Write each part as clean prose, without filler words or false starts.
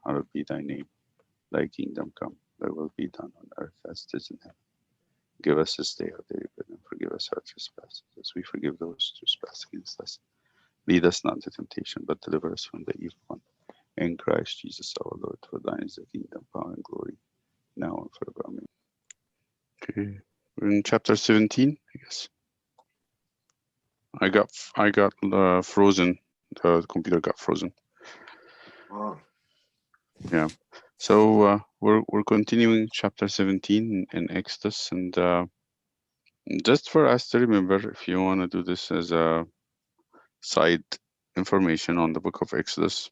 hallowed be thy name. Thy kingdom come, thy will be done on earth as it is in heaven. Give us this day our daily bread, and forgive us our trespasses, as we forgive those who trespass against us. Lead us not into temptation, but deliver us from the evil one. In Christ Jesus our Lord, for thine is the kingdom, power, and glory, now and forever. Amen. Okay, we're in chapter 17, I guess. I got frozen. The computer got frozen. Oh. Yeah. So we're continuing chapter 17 in Exodus, and just for us to remember, if you want to do this as a side information on the book of Exodus,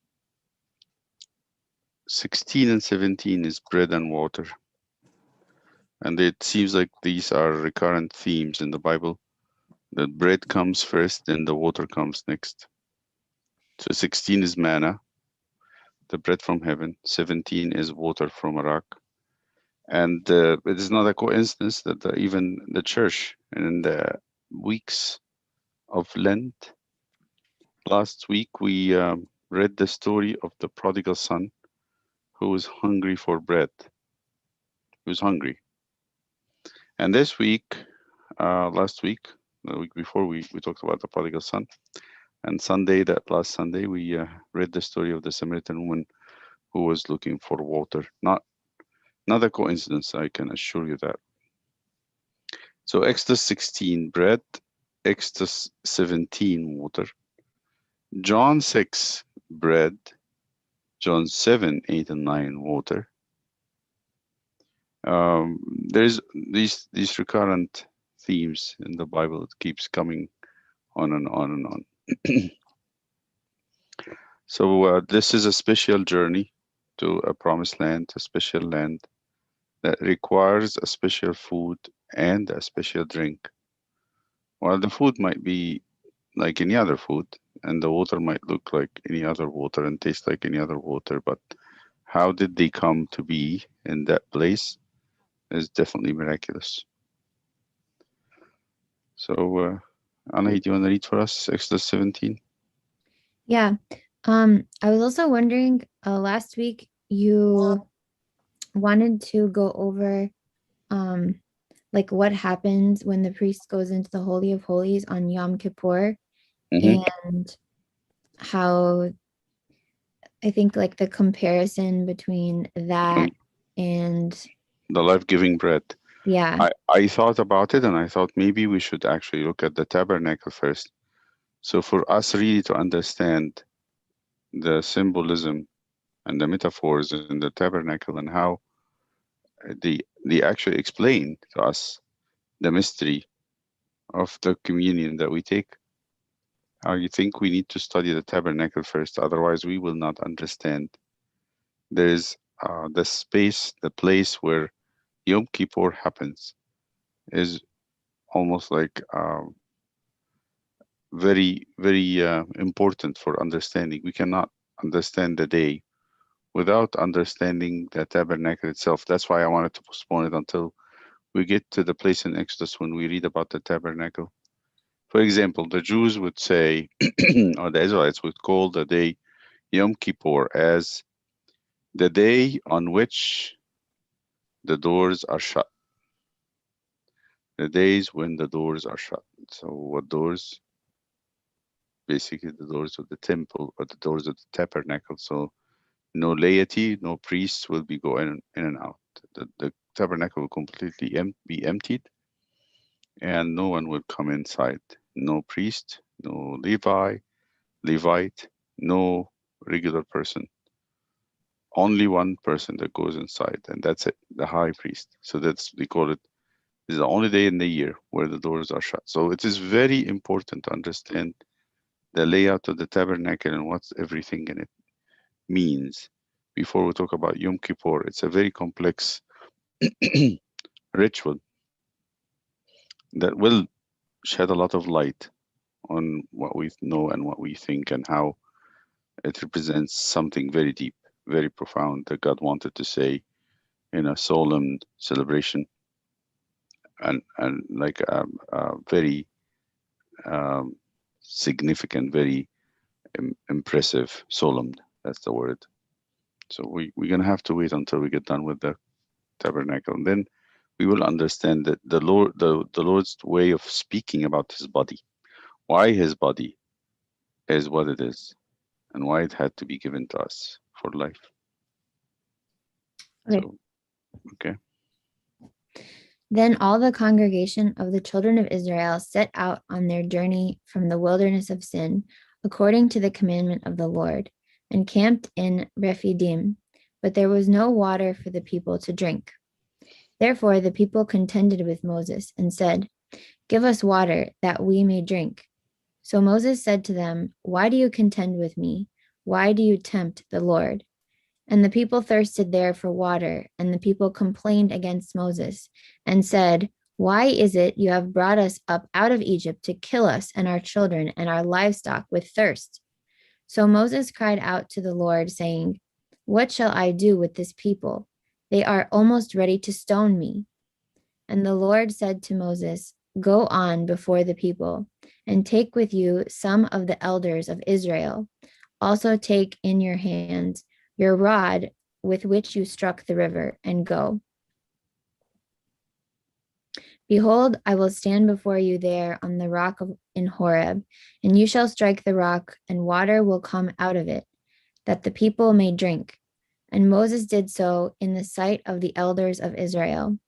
16 and 17 is bread and water, and it seems like these are recurrent themes in the Bible. The bread comes first, then the water comes next. So 16 is manna, the bread from heaven. 17 is water from a rock. And it is not a coincidence that even the church in the weeks of Lent, last week we read the story of the prodigal son who was hungry for bread. He was hungry. And this week, last week, the week before, we talked about the prodigal son. And Sunday, that last Sunday, we read the story of the Samaritan woman who was looking for water. Not a coincidence, I can assure you that. So Exodus 16, bread. Exodus 17, water. John 6, bread. John 7, 8, and 9, water. There's these recurrent themes in the Bible. It keeps coming on and on and on. So this is a special journey to a promised land, a special land that requires a special food and a special drink. While the food might be like any other food, and the water might look like any other water and taste like any other water, but how did they come to be in that place is definitely miraculous. So, Anna, do you want to read for us Exodus 17? Yeah. I was also wondering, last week you wanted to go over like what happens when the priest goes into the Holy of Holies on Yom Kippur, and how I think like the comparison between that and the life-giving bread. yeah. I thought about it, and I thought maybe we should actually look at the tabernacle first. So for us really to understand the symbolism and the metaphors in the tabernacle and how they actually explain to us the mystery of the communion that we take. I think we need to study the tabernacle first, otherwise we will not understand. There is the space, the place where Yom Kippur happens is almost like very, very important for understanding. We cannot understand the day without understanding the tabernacle itself. That's why I wanted to postpone it until we get to the place in Exodus when we read about the tabernacle. For example, the Jews would say, or the Israelites would call the day Yom Kippur as the day on which the doors are shut. The days when the doors are shut. So, what doors? Basically, the doors of the temple or the doors of the tabernacle. So, no laity, no priests will be going in and out. The tabernacle will completely be emptied, and no one will come inside. No priest, no Levite, no regular person. Only one person that goes inside, and that's it, the high priest. So they call it. This is the only day in the year where the doors are shut. So it is very important to understand the layout of the tabernacle and what everything in it means before we talk about Yom Kippur. It's a very complex ritual that will shed a lot of light on what we know and what we think and how it represents something very deep, very profound that God wanted to say in a solemn celebration and like a very um, significant, very impressive, solemn. That's the word. So we're going to have to wait until we get done with the tabernacle. And then we will understand that the Lord's way of speaking about his body, why his body is what it is, and why it had to be given to us for life. Okay. So, okay. Then all the congregation of the children of Israel set out on their journey from the wilderness of Sin, according to the commandment of the Lord, and camped in Rephidim. But there was no water for the people to drink. Therefore the people contended with Moses and said, "Give us water, that we may drink." So Moses said to them, "Why do you contend with me? Why do you tempt the Lord?" And the people thirsted there for water, and the people complained against Moses and said, "Why is it you have brought us up out of Egypt to kill us and our children and our livestock with thirst?" So Moses cried out to the Lord, saying, "What shall I do with this people? They are almost ready to stone me." And the Lord said to Moses, "Go on before the people, and take with you some of the elders of Israel. Also take in your hands your rod with which you struck the river, and go. Behold, I will stand before you there on the rock in Horeb, and you shall strike the rock, and water will come out of it, that the people may drink." And Moses did so in the sight of the elders of Israel.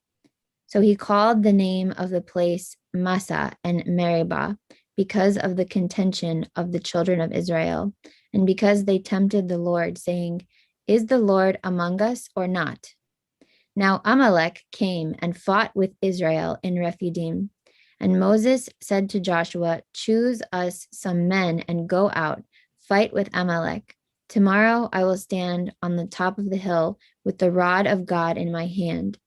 So he called the name of the place Massa and Meribah, because of the contention of the children of Israel, and because they tempted the Lord, saying, "Is the Lord among us or not?" Now Amalek came and fought with Israel in Rephidim. And Moses said to Joshua, "Choose us some men and go out, fight with Amalek. Tomorrow I will stand on the top of the hill with the rod of God in my hand."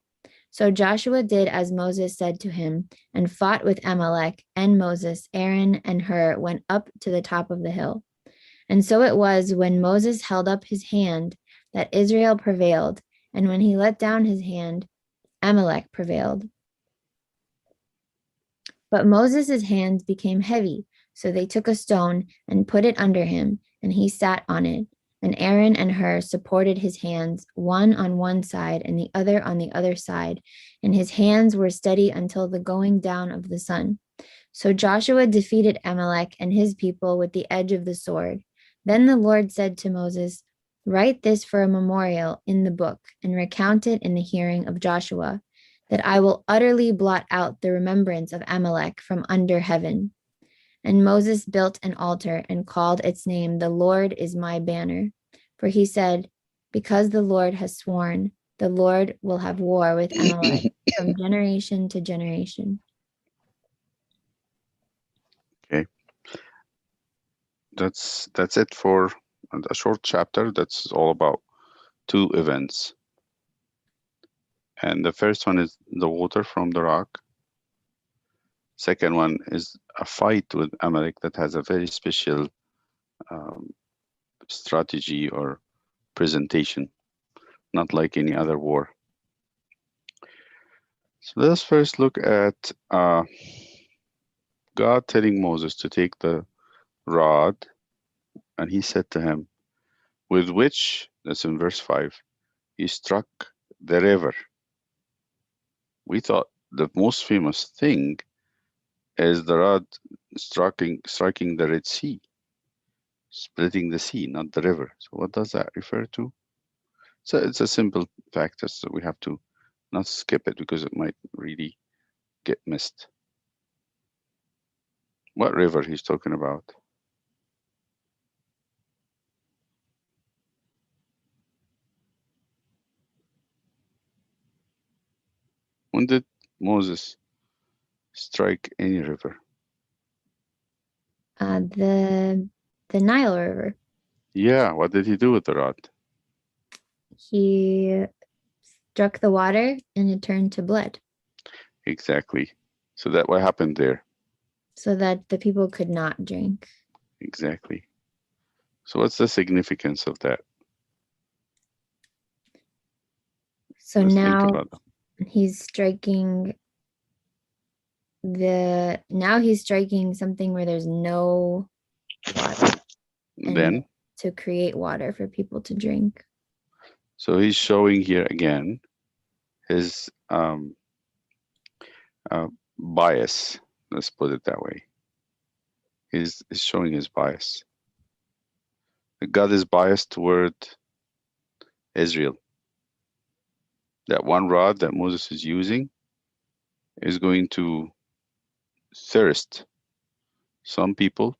So Joshua did as Moses said to him, and fought with Amalek, and Moses, Aaron, and Hur went up to the top of the hill. And so it was when Moses held up his hand that Israel prevailed, and when he let down his hand, Amalek prevailed. But Moses' hands became heavy, so they took a stone and put it under him, and he sat on it. And Aaron and Hur supported his hands, one on one side and the other on the other side, and his hands were steady until the going down of the sun. So Joshua defeated Amalek and his people with the edge of the sword. Then the Lord said to Moses, "Write this for a memorial in the book, and recount it in the hearing of Joshua, that I will utterly blot out the remembrance of Amalek from under heaven." And Moses built an altar and called its name, "The Lord is my banner." For he said, "Because the Lord has sworn, the Lord will have war with Amalek from generation to generation." Okay. That's it for a short chapter. That's all about two events. And the first one is the water from the rock. Second one is a fight with Amalek that has a very special strategy or presentation, not like any other war. So let's first look at God telling Moses to take the rod, and he said to him, with which, that's in verse 5, he struck the river. We thought the most famous thing is the rod striking the Red Sea, splitting the sea, not the river. So what does that refer to? So it's a simple factor, so we have to not skip it because it might really get missed. What river he's talking about? When did Moses strike any river? The Nile River. Yeah, what did he do with the rod? He struck the water and it turned to blood. Exactly. So that what happened there? So that the people could not drink. Exactly. So what's the significance of that? So Let's now think about that. he's striking something where there's no water, and Then to create water for people to drink. So he's showing here again his bias. Let's put it that way. He's showing his bias. God is biased toward Israel. That one rod that Moses is using is going to thirst some people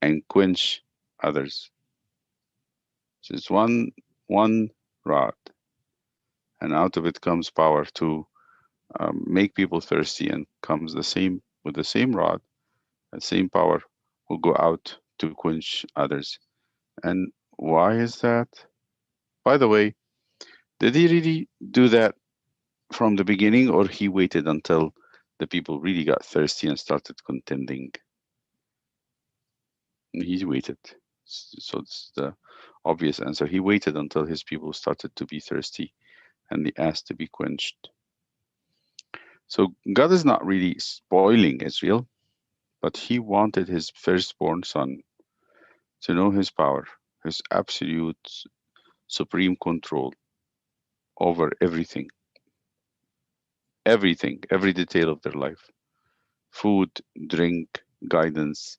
and quench others. So it's one rod, and out of it comes power to make people thirsty, and comes the same with the same rod, the same power will go out to quench others. And why is that? By the way, did he really do that from the beginning, or he waited until the people really got thirsty and started contending? He waited. So it's the obvious answer. He waited until his people started to be thirsty and they asked to be quenched. So God is not really spoiling Israel, but he wanted his firstborn son to know his power, his absolute supreme control over everything, every detail of their life, food, drink, guidance.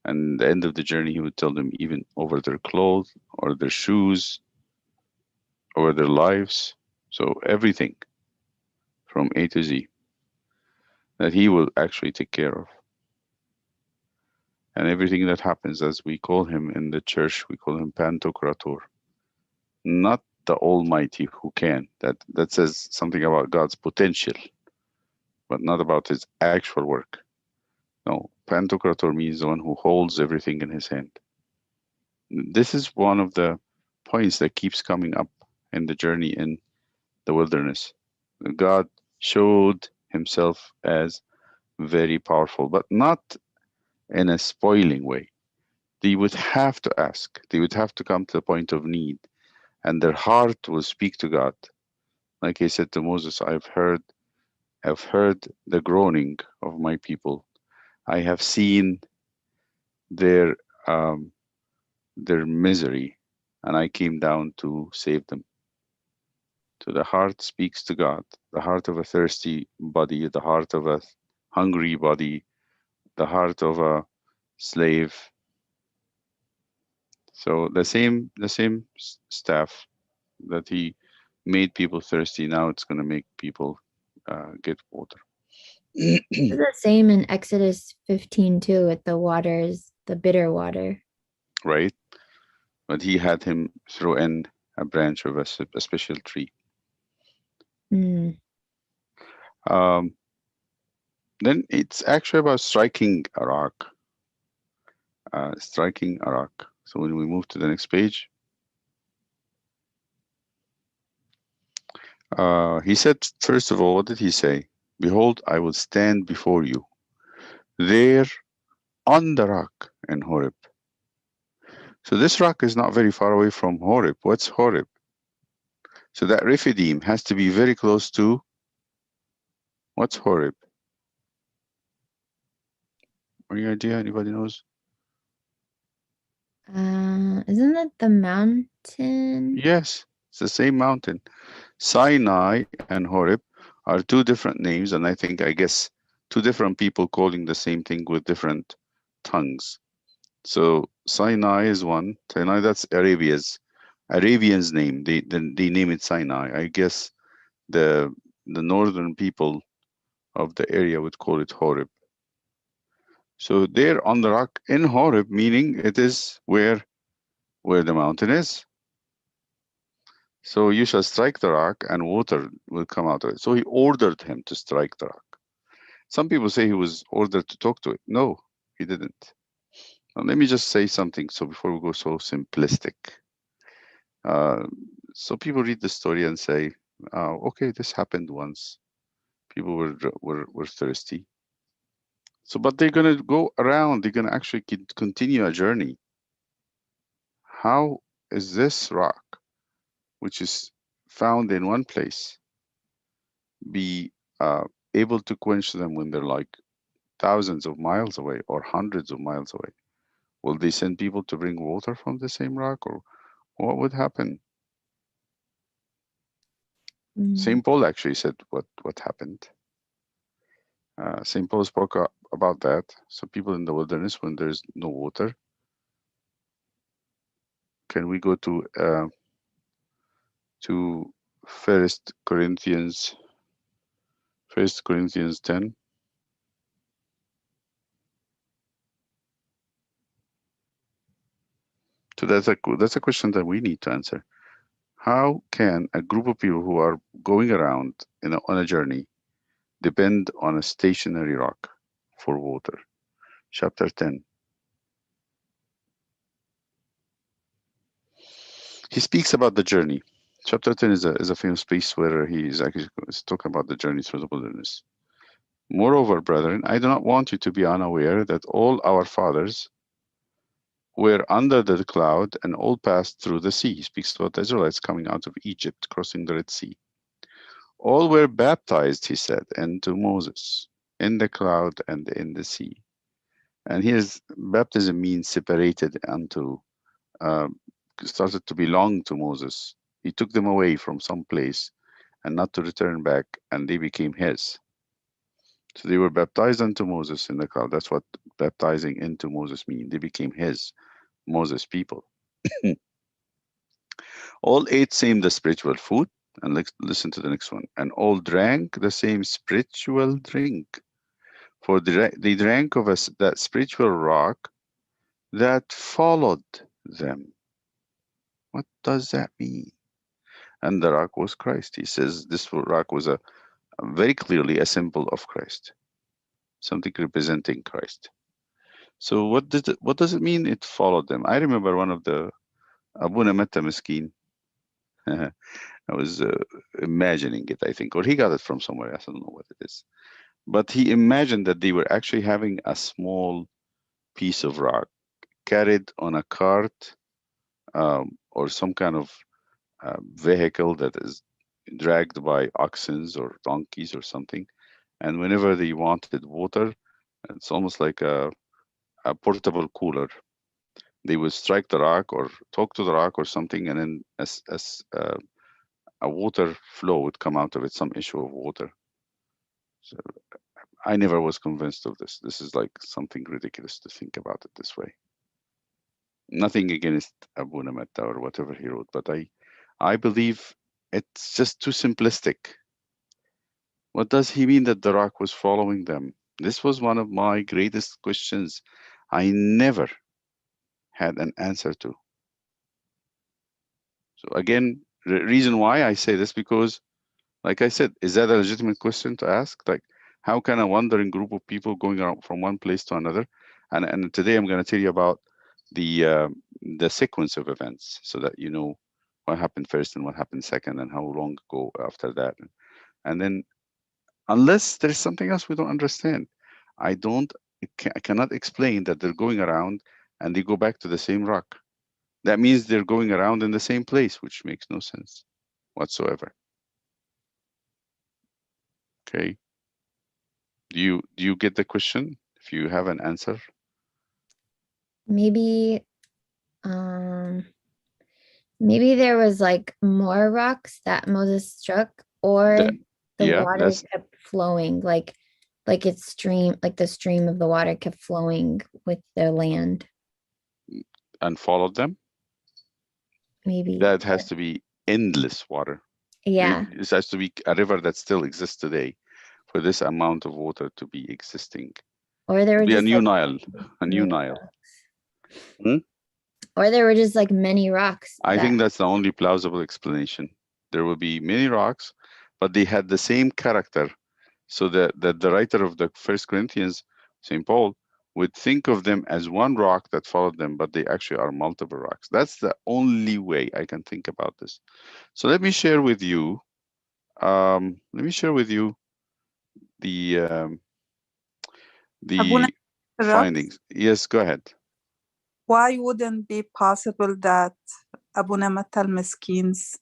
And at the end of the journey, he would tell them even over their clothes or their shoes, over their lives. So everything from A to Z that he will actually take care of. And everything that happens, as we call him in the church, we call him Pantocrator, not the Almighty who can. That says something about God's potential, but not about his actual work. No, Pantocrator means the one who holds everything in his hand. This is one of the points that keeps coming up in the journey in the wilderness. God showed himself as very powerful, but not in a spoiling way. They would have to ask, they would have to come to the point of need, and their heart will speak to God. Like he said to Moses, I've heard the groaning of my people. I have seen their um, their misery, and I came down to save them. So the heart speaks to God, the heart of a thirsty body, the heart of a hungry body, the heart of a slave. So the same staff that he made people thirsty, now it's going to make people get water. It's the same in Exodus 15 too, with the waters, the bitter water. Right? But he had him throw in a branch of a special tree. Mm. Um, then it's actually about striking a rock. Striking a rock. So when we move to the next page, he said, first of all, what did he say? Behold, I will stand before you there on the rock in Horeb. So this rock is not very far away from Horeb. What's Horeb? So that Rephidim has to be very close to, what's Horeb? Any idea? Anybody knows? Isn't that the mountain? Yes, it's the same mountain. Sinai and Horeb are two different names, and I guess two different people calling the same thing with different tongues. So Sinai is one. Sinai, that's Arabian's name. They name it Sinai. I guess the northern people of the area would call it Horeb. So there on the rock in Horeb, meaning it is where the mountain is. So you shall strike the rock and water will come out of it. So he ordered him to strike the rock. Some people say he was ordered to talk to it. No, he didn't. Now, let me just say something. So before we go so simplistic, so people read the story and say, okay, this happened once. People were thirsty. So, but they're going to go around. They're going to actually continue a journey. How is this rock, which is found in one place, be able to quench them when they're like thousands of miles away or hundreds of miles away? Will they send people to bring water from the same rock, or what would happen? St. Paul actually said what happened. St. Paul spoke about that. So people in the wilderness, when there's no water. Can we go to First Corinthians 10? So that's a question that we need to answer. How can a group of people who are going around on a journey depend on a stationary rock for water? Chapter 10. He speaks about the journey. Chapter 10 is a famous place where he is actually talking about the journey through the wilderness. Moreover, brethren, I do not want you to be unaware that all our fathers were under the cloud and all passed through the sea. He speaks about the Israelites coming out of Egypt, crossing the Red Sea. All were baptized, he said, into Moses, in the cloud and in the sea. And here's baptism means separated unto, started to belong to Moses. He took them away from some place and not to return back, and they became his. So they were baptized unto Moses in the cloud. That's what baptizing into Moses means. They became his, Moses' people. All ate same the spiritual food, and let's listen to the next one. And all drank the same spiritual drink, for they drank of that spiritual rock that followed them. What does that mean? And the rock was Christ. He says this rock was very clearly a symbol of Christ, something representing Christ. So what does it mean it followed them? I remember one of the Abuna Metta Miskin. I was imagining it, I think, or he got it from somewhere else. I don't know what it is. But he imagined that they were actually having a small piece of rock carried on a cart or some kind of vehicle that is dragged by oxen or donkeys or something. And whenever they wanted water, it's almost like a portable cooler. They would strike the rock or talk to the rock or something, and then as a water flow would come out of it, some issue of water. So I never was convinced of this. This is like something ridiculous to think about it this way. Nothing against Abuna Metta or whatever he wrote, but I believe it's just too simplistic. What does he mean that the rock was following them? This was one of my greatest questions I never had an answer to. So again, the reason why I say this, because like I said, is that a legitimate question to ask? Like, how can a wandering group of people going around from one place to another? And today I'm going to tell you about the sequence of events so that you know what happened first and what happened second and how long ago after that. And then unless there's something else we don't understand, I cannot explain that they're going around and they go back to the same rock. That means they're going around in the same place, which makes no sense whatsoever. Okay. Do you get the question? If you have an answer? Maybe maybe there was like more rocks that Moses struck, or the water kept flowing, like the stream of the water kept flowing with the land. And followed them? Maybe. That has to be endless water. Yeah. It has to be a river that still exists today for this amount of water to be existing. Or there were just a new Nile. Or there were just like many rocks. I think that's the only plausible explanation. There will be many rocks, but they had the same character. So that the writer of the First Corinthians, St. Paul, would think of them as one rock that followed them, but they actually are multiple rocks. That's the only way I can think about this. So let me share with you. The findings. Yes, go ahead. Why wouldn't it be possible that Abuna Metta al-Miskin's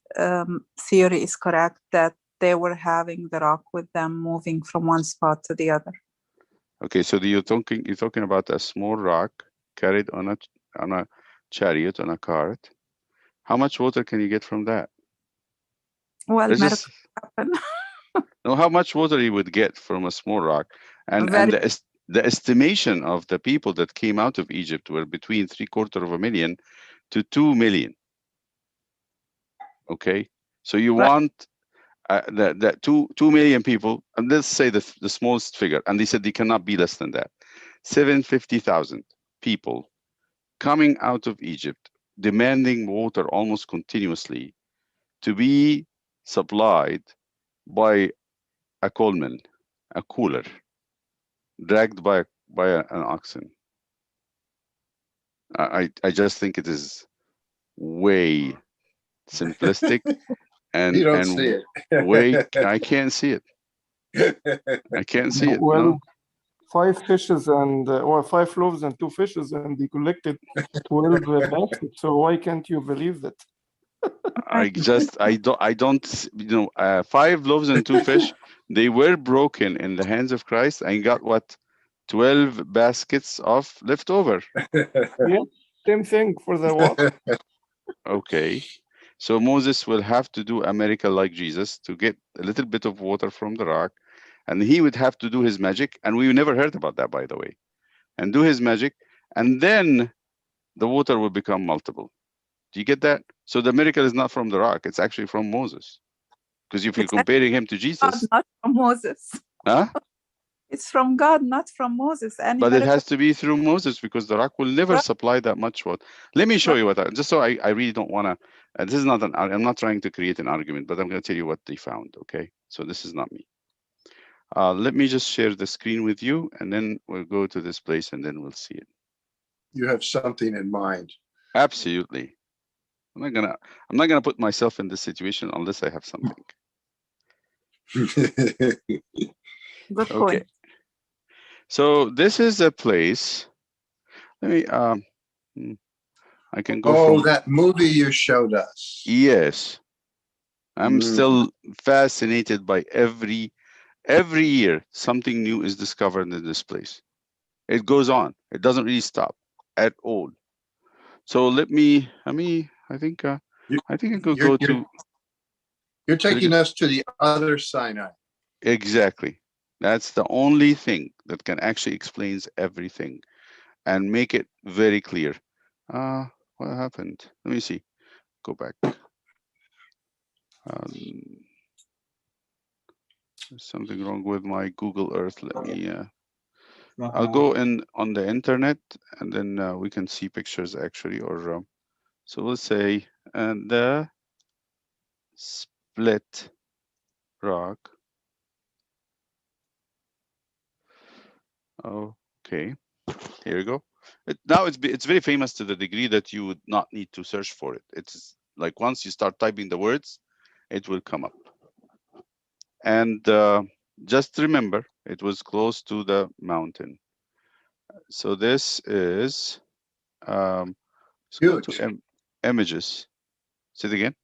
theory is correct, that they were having the rock with them, moving from one spot to the other? Okay, so you're talking about a small rock carried on a chariot, on a cart. How much water can you get from that? Well, happen. Know how much water he would get from a small rock, and Very- the estimation of the people that came out of Egypt were between 750,000 to 2 million. Okay, so you Right. want that 2 million people, and let's say the smallest figure, and they said they cannot be less than that. 750,000 people coming out of Egypt, demanding water almost continuously, to be supplied by a coalman, a cooler, dragged by an oxen. I just think it is way simplistic and You don't see it. way I can't see it. I can't see it. Well, No. 5 fishes and or 5 loaves and 2 fishes, and they collected 12 baskets. So why can't you believe that? I don't, 5 loaves and 2 fish, they were broken in the hands of Christ and got what? 12 baskets of leftover. Same thing for the water. Okay. So Moses will have to do a miracle like Jesus to get a little bit of water from the rock, and he would have to do his magic. And we never heard about that, by the way. And do his magic, and then the water will become multiple. Do you get that? So the miracle is not from the rock, it's actually from Moses. Because if you're It's comparing him to God, Jesus, not from Moses. huh? It's from God, not from Moses. Any But it miracle- has to be through Moses, because the rock will never Right. supply that much water. Let me show Right. you what, just so I really don't want to, this is not I'm not trying to create an argument, but I'm going to tell you what they found, okay? So this is not me. Let me just share the screen with you, and then we'll go to this place, and then we'll see it. You have something in mind. Absolutely. I'm not gonna put myself in this situation unless I have something. Good Okay. point. So this is a place. Let me I can go Oh, from that movie you showed us. yes. I'm Mm. still fascinated by every year something new is discovered in this place. It goes on. It doesn't really stop at all. So let me I think I could go to You're taking us to the other Sinai. exactly. That's the only thing that can actually explains everything and make it very clear. What happened? Let me see. Go back. There's something wrong with my Google Earth. Let me. I'll go in on the internet, and then we can see pictures actually. Or so we'll say, and the split rock. Okay, here we go. Now it's very famous to the degree that you would not need to search for it. It's like once you start typing the words, it will come up. And just remember, it was close to the mountain. So this is let's go Huge. to images. Say it again.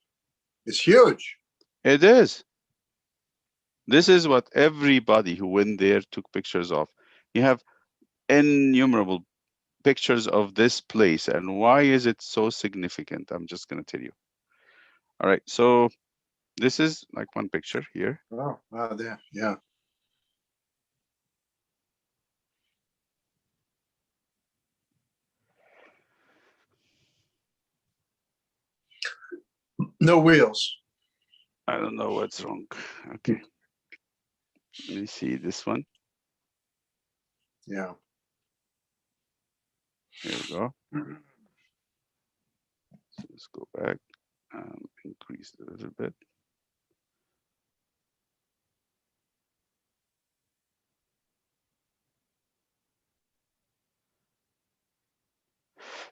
It's huge. It is. This is what everybody who went there took pictures of. You have innumerable pictures of this place, and why is it so significant? I'm just going to tell you. All right, so this is like one picture here. Oh, wow, there, yeah. No wheels. I don't know what's wrong. Okay. Let me see this one. Yeah. Here we go. So let's go back, increase it a little bit.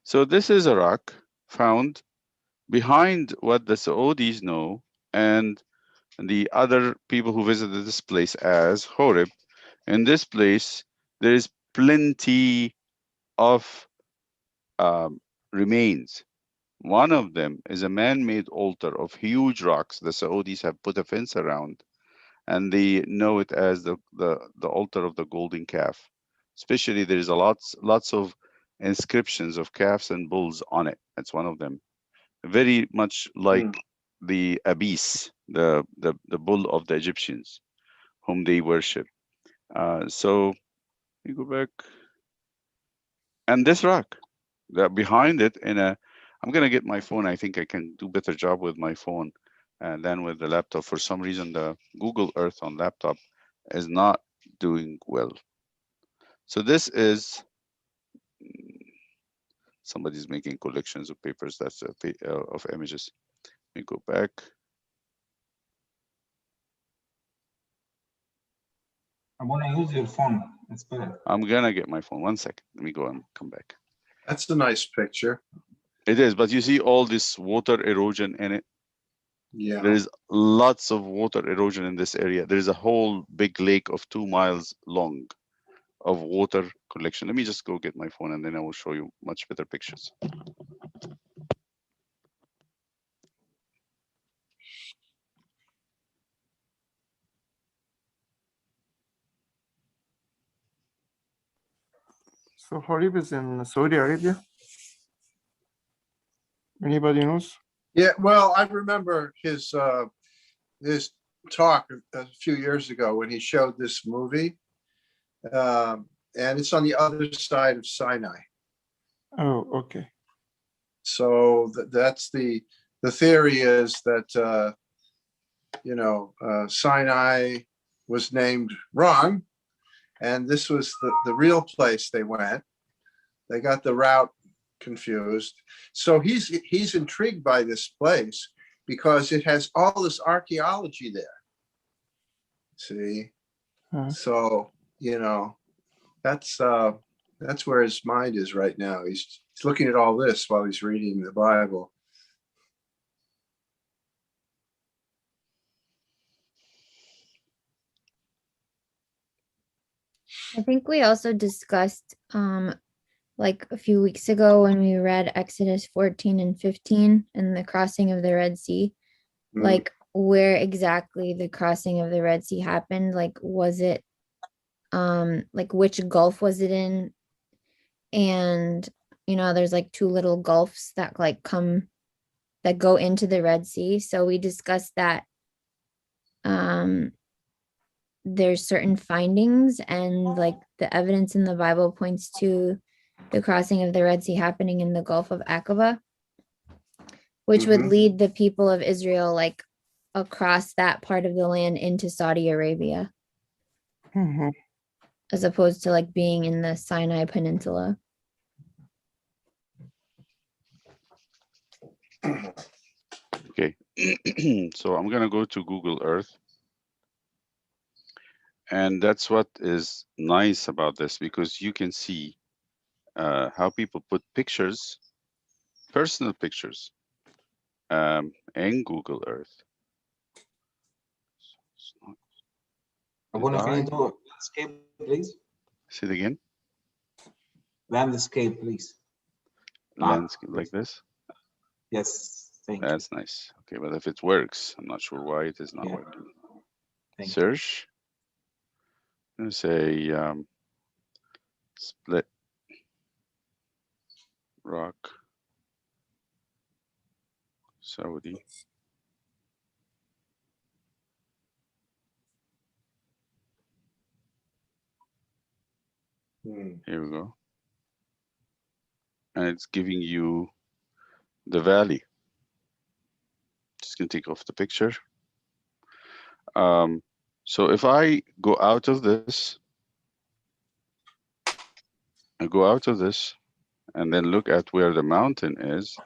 So this is a rock found behind what the Saudis know and the other people who visited this place as Horeb. In this place, there is plenty of remains. One of them is a man-made altar of huge rocks. The Saudis have put a fence around, and they know it as the altar of the golden calf. Especially, there is lots of inscriptions of calves and bulls on it. That's one of them. Very much like the abyss the bull of the Egyptians, whom they worship. So you go back, and this rock, that behind it, I'm gonna get my phone. I think I can do better job with my phone than with the laptop. For some reason, the Google Earth on laptop is not doing well. So this is somebody's making collections of papers. That's of images. Let me go back. I want to use your phone. It's better. I'm gonna get my phone. 1 second. Let me go and come back. That's a nice picture. It is, but you see all this water erosion in it. Yeah. There is lots of water erosion in this area. There is a whole big lake of 2 miles long of water collection. Let me just go get my phone and then I will show you much better pictures. So Harib is in Saudi Arabia. Anybody knows? Yeah, well, I remember his talk a few years ago when he showed this movie. And it's on the other side of Sinai. Oh, okay. So that's the theory is that, Sinai was named wrong. And this was the real place they went. They got the route confused. So he's intrigued by this place because it has all this archaeology there. See? So, that's where his mind is right now. He's looking at all this while he's reading the Bible. I think we also discussed like a few weeks ago when we read Exodus 14 and 15 and the crossing of the Red Sea, like where exactly the crossing of the Red Sea happened. Like, was it like which gulf was it in? And there's like 2 little gulfs that that go into the Red Sea. So we discussed that there's certain findings and like the evidence in the Bible points to the crossing of the Red Sea happening in the Gulf of Aqaba, which would lead the people of Israel like across that part of the land into Saudi Arabia, as opposed to like being in the Sinai Peninsula. Okay, so I'm gonna go to Google Earth. And that's what is nice about this, because you can see how people put pictures, personal pictures, in Google Earth. I want to do landscape, please. Say it again. Landscape, please. Landscape like this. Yes, thank you. That's nice. Okay, but if it works, I'm not sure why it is not working. Thank you. Search. I'm gonna say split rock Saudi. Here we go. And it's giving you the valley. Just gonna take off the picture. So if I go out of this, and then look at where the mountain is,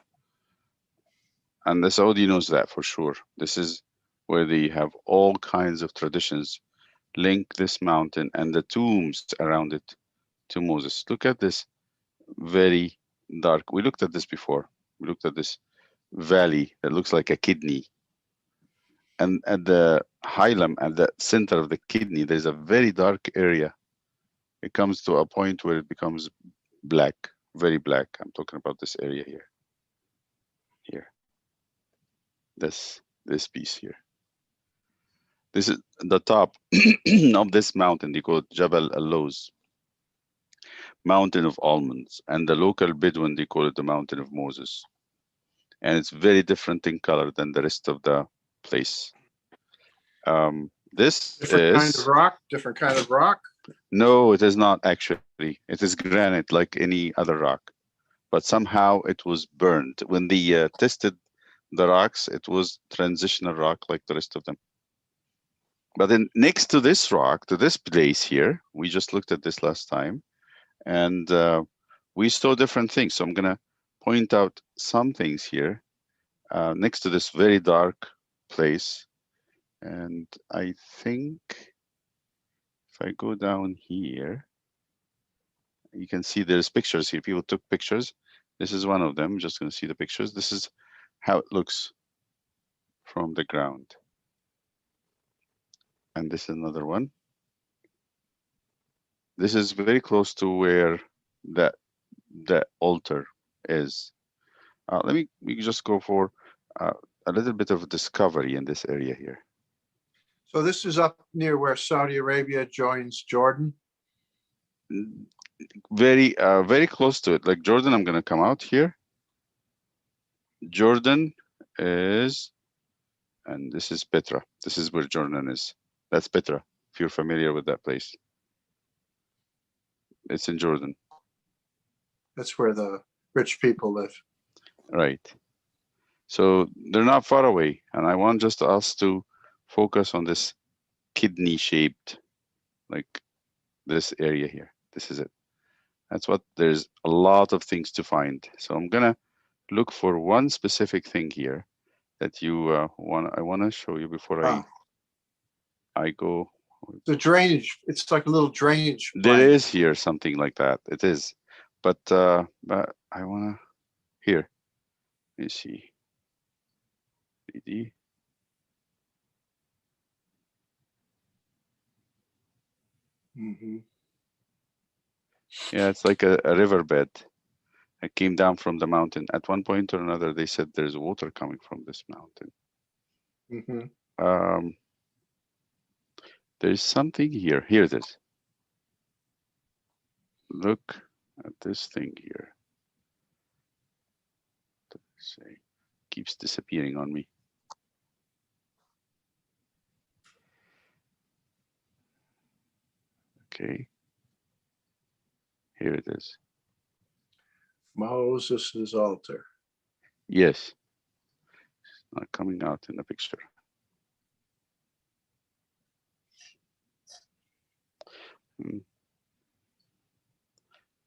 and the Saudi knows that for sure. This is where they have all kinds of traditions link this mountain and the tombs around it to Moses. Look at this very dark. We looked at this before. We looked at this valley that looks like a kidney. And at the hilum, at the center of the kidney, there's a very dark area. It comes to a point where it becomes black, very black. I'm talking about this area here. Here. This piece here. This is the top of this mountain. They call it Jabal al-Lawz, Mountain of Almonds. And the local Bedouin, they call it the Mountain of Moses. And it's very different in color than the rest of the place. This Different kind is of rock, different kind of rock. no, it is not actually. It is granite like any other rock, but somehow it was burned when they tested the rocks. It was transitional rock like the rest of them. But then next to this rock, to this place here, we just looked at this last time, and we saw different things. So I'm gonna point out some things here next to this very dark place. And I think if I go down here, you can see there's pictures here. People took pictures. This is one of them. I'm just gonna see the pictures. This is how it looks from the ground. And this is another one. This is very close to where the altar is. We just go for a little bit of discovery in this area here. So this is up near where Saudi Arabia joins Jordan. Very, very close to it. Like Jordan, I'm gonna come out here. Jordan is, and this is Petra. This is where Jordan is. That's Petra, if you're familiar with that place. It's in Jordan. That's where the rich people live. Right. So they're not far away. And I want just us to focus on this kidney shaped, like this area here. This is it. That's what, there's a lot of things to find. So I'm gonna look for one specific thing here that you I want to show you before I go. The drainage, it's like a little drainage. There pipe. is here something like that. It is, but I want to here. Let me see. 3D. Mhm. Yeah, it's like a riverbed. It came down from the mountain. At one point or another, they said there's water coming from this mountain. Mhm. There's something here. Here it is. Look at this thing here. Let's see. Keeps disappearing on me. Okay. Here it is. Moses' altar. Yes. It's not coming out in the picture.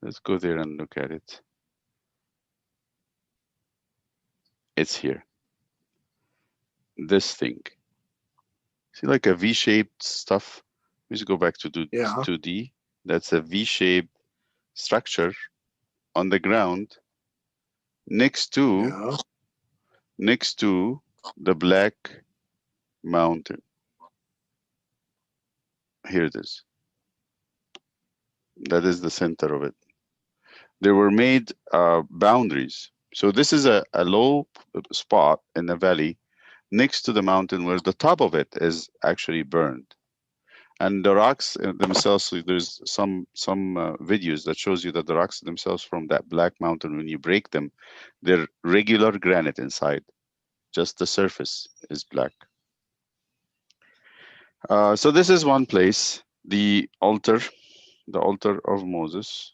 Let's go there and look at it. It's here. This thing. See, like a V-shaped stuff. Let's go back to 2D. That's a V-shaped structure on the ground next to the black mountain. Here it is. That is the center of it. There were made boundaries. So this is a low spot in the valley next to the mountain where the top of it is actually burned. And the rocks themselves, there's some videos that shows you that the rocks themselves from that black mountain, when you break them, they're regular granite inside. Just the surface is black. So this is one place, the altar of Moses.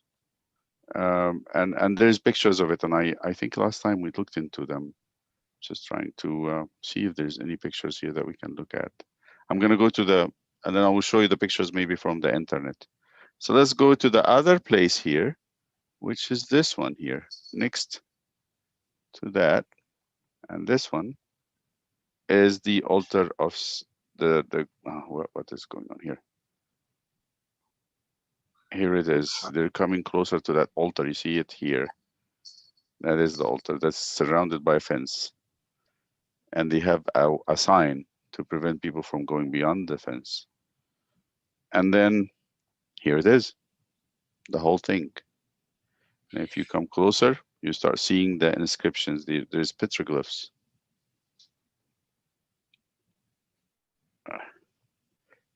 And there's pictures of it. And I think last time we looked into them, just trying to see if there's any pictures here that we can look at. I'm going to go to and then I will show you the pictures maybe from the internet. So let's go to the other place here, which is this one here, next to that. And this one is the altar of what is going on here? Here it is. They're coming closer to that altar. You see it here. That is the altar that's surrounded by a fence. And they have a sign to prevent people from going beyond the fence. And then here it is, the whole thing. And if you come closer, you start seeing the inscriptions. There's petroglyphs.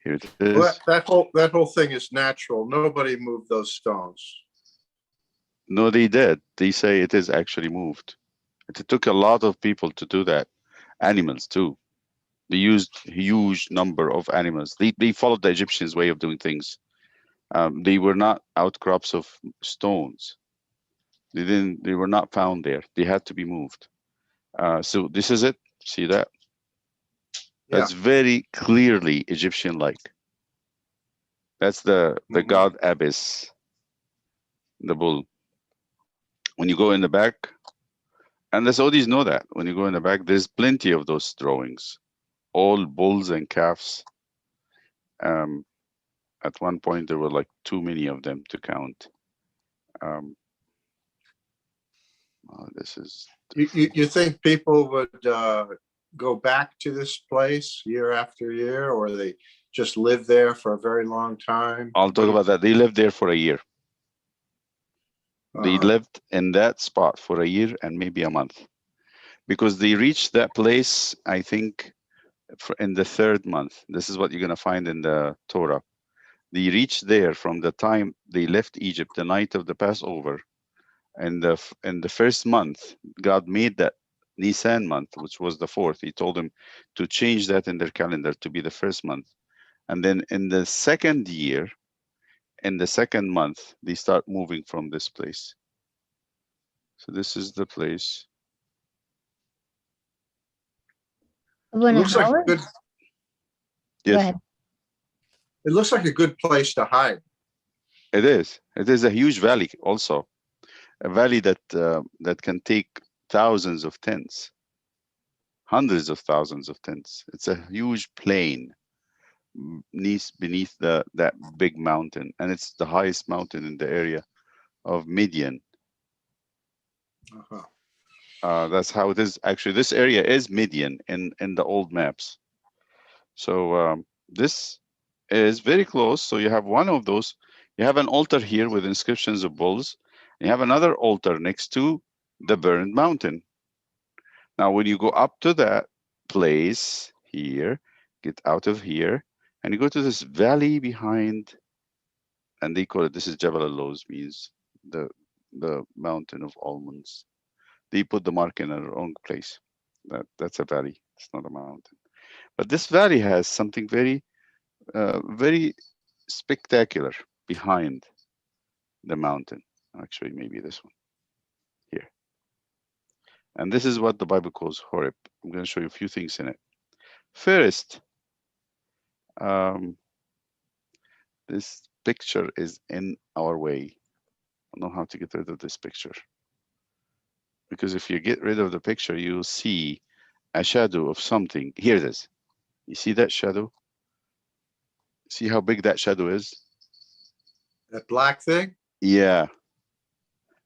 Here it is. Well, that whole thing is natural. Nobody moved those stones. No, they did. They say it is actually moved. It took a lot of people to do that. Animals too. They used huge number of animals. They followed the Egyptians' way of doing things. They were not outcrops of stones. They were not found there. They had to be moved. So this is it. See that? Yeah. That's very clearly Egyptian-like. That's the Mhm. god Abyss, the bull. When you go in the back, and the Saudis know that, when you go in the back, there's plenty of those drawings, all bulls and calves. At one point, there were like too many of them to count. This is You think people would go back to this place year after year, or they just live there for a very long time? I'll talk about that. They lived there for a year. They Uh-huh. lived in that spot for a year and maybe a month, because they reached that place, I think, in the 3rd month. This is what you're going to find in the Torah. They reached there from the time they left Egypt, the night of the Passover. And in the 1st month, God made that Nisan month, which was the 4th. He told them to change that in their calendar to be the 1st month. And then in the 2nd year, in the 2nd month, they start moving from this place. So this is the place. When Looks like a Howard, good. go Yes, ahead. It looks like a good place to hide. it is. It is a huge valley also. A valley that that can take thousands of tents, hundreds of thousands of tents. It's a huge plain beneath that big mountain, and it's the highest mountain in the area of Midian. Uh-huh. That's how it is. Actually, this area is Midian in the old maps. So this is very close. So you have one of those. You have an altar here with inscriptions of bulls. You have another altar next to the burned mountain. Now, when you go up to that place here, get out of here, and you go to this valley behind, and they call it, this is Jabal al-Lawz, means the mountain of almonds. They put the mark in the wrong place. That's a valley. It's not a mountain. But this valley has something very, very spectacular behind the mountain. Actually, maybe this one here. And this is what the Bible calls Horeb. I'm going to show you a few things in it. First, this picture is in our way. I don't know how to get rid of this picture. Because if you get rid of the picture, you'll see a shadow of something. Here it is. You see that shadow? See how big that shadow is? That black thing? Yeah.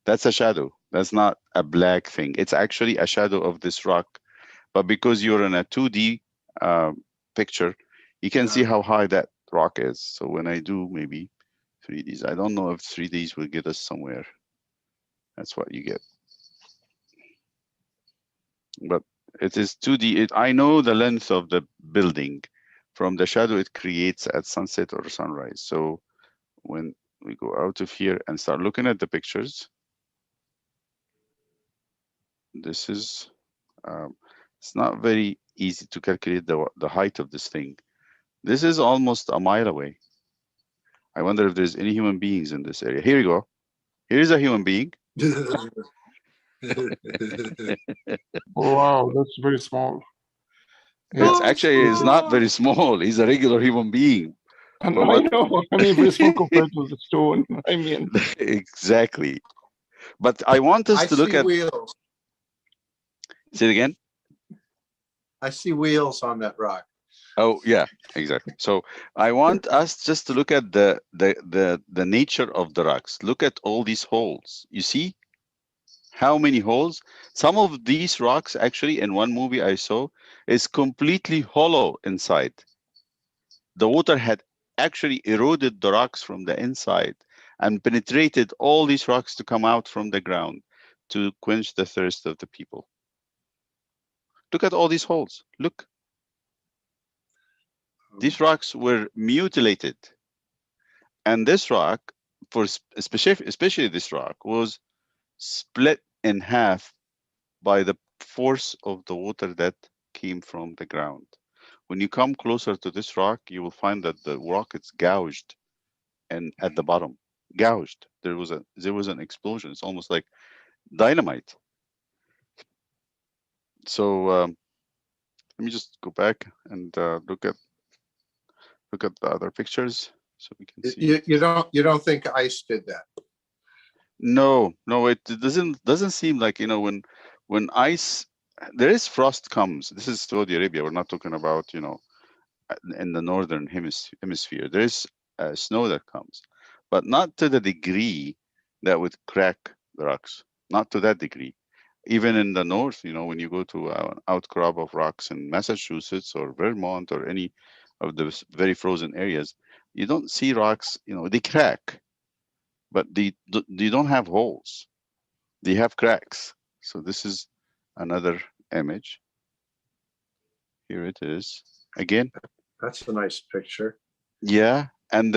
That's a shadow. That's not a black thing. It's actually a shadow of this rock. But because you're in a 2D picture, you can see how high that rock is. So when I do maybe 3Ds, I don't know if 3Ds will get us somewhere. That's what you get. But it is 2D. I know the length of the building from the shadow it creates at sunset or sunrise. So when we go out of here and start looking at the pictures, this is, it's not very easy to calculate the height of this thing. This is almost a mile away. I wonder if there's any human beings in this area. Here you go. Here's a human being. Wow, that's very small. It's actually is not very small. He's a regular human being. And But I what- know, I mean, very small compared to the stone. I mean, Exactly. But I want us I to look see at. wheels. Say it again. I see wheels on that rock. Oh yeah, exactly. So I want us just to look at the nature of the rocks. Look at all these holes. You see how many holes? Some of these rocks actually in one movie I saw is completely hollow inside. The water had actually eroded the rocks from the inside and penetrated all these rocks to come out from the ground to quench the thirst of the people. Look at all these holes. Look. These rocks were mutilated. And this rock, especially this rock, was split in half by the force of the water that came from the ground. When you come closer to this rock, you will find that the rock is gouged, and at the bottom, gouged. There was an explosion. It's almost like dynamite. So let me just go back and look at the other pictures so we can see. You don't think ice did that? No, it doesn't seem like, when ice, there is frost comes. This is Saudi Arabia. We're not talking about, in the northern hemisphere. There is snow that comes, but not to the degree that would crack the rocks. Not to that degree. Even in the north, when you go to an outcrop of rocks in Massachusetts or Vermont or any of the very frozen areas, you don't see rocks, they crack, but they don't have holes. They have cracks. So this is another image. Here it is again. That's a nice picture. Yeah, and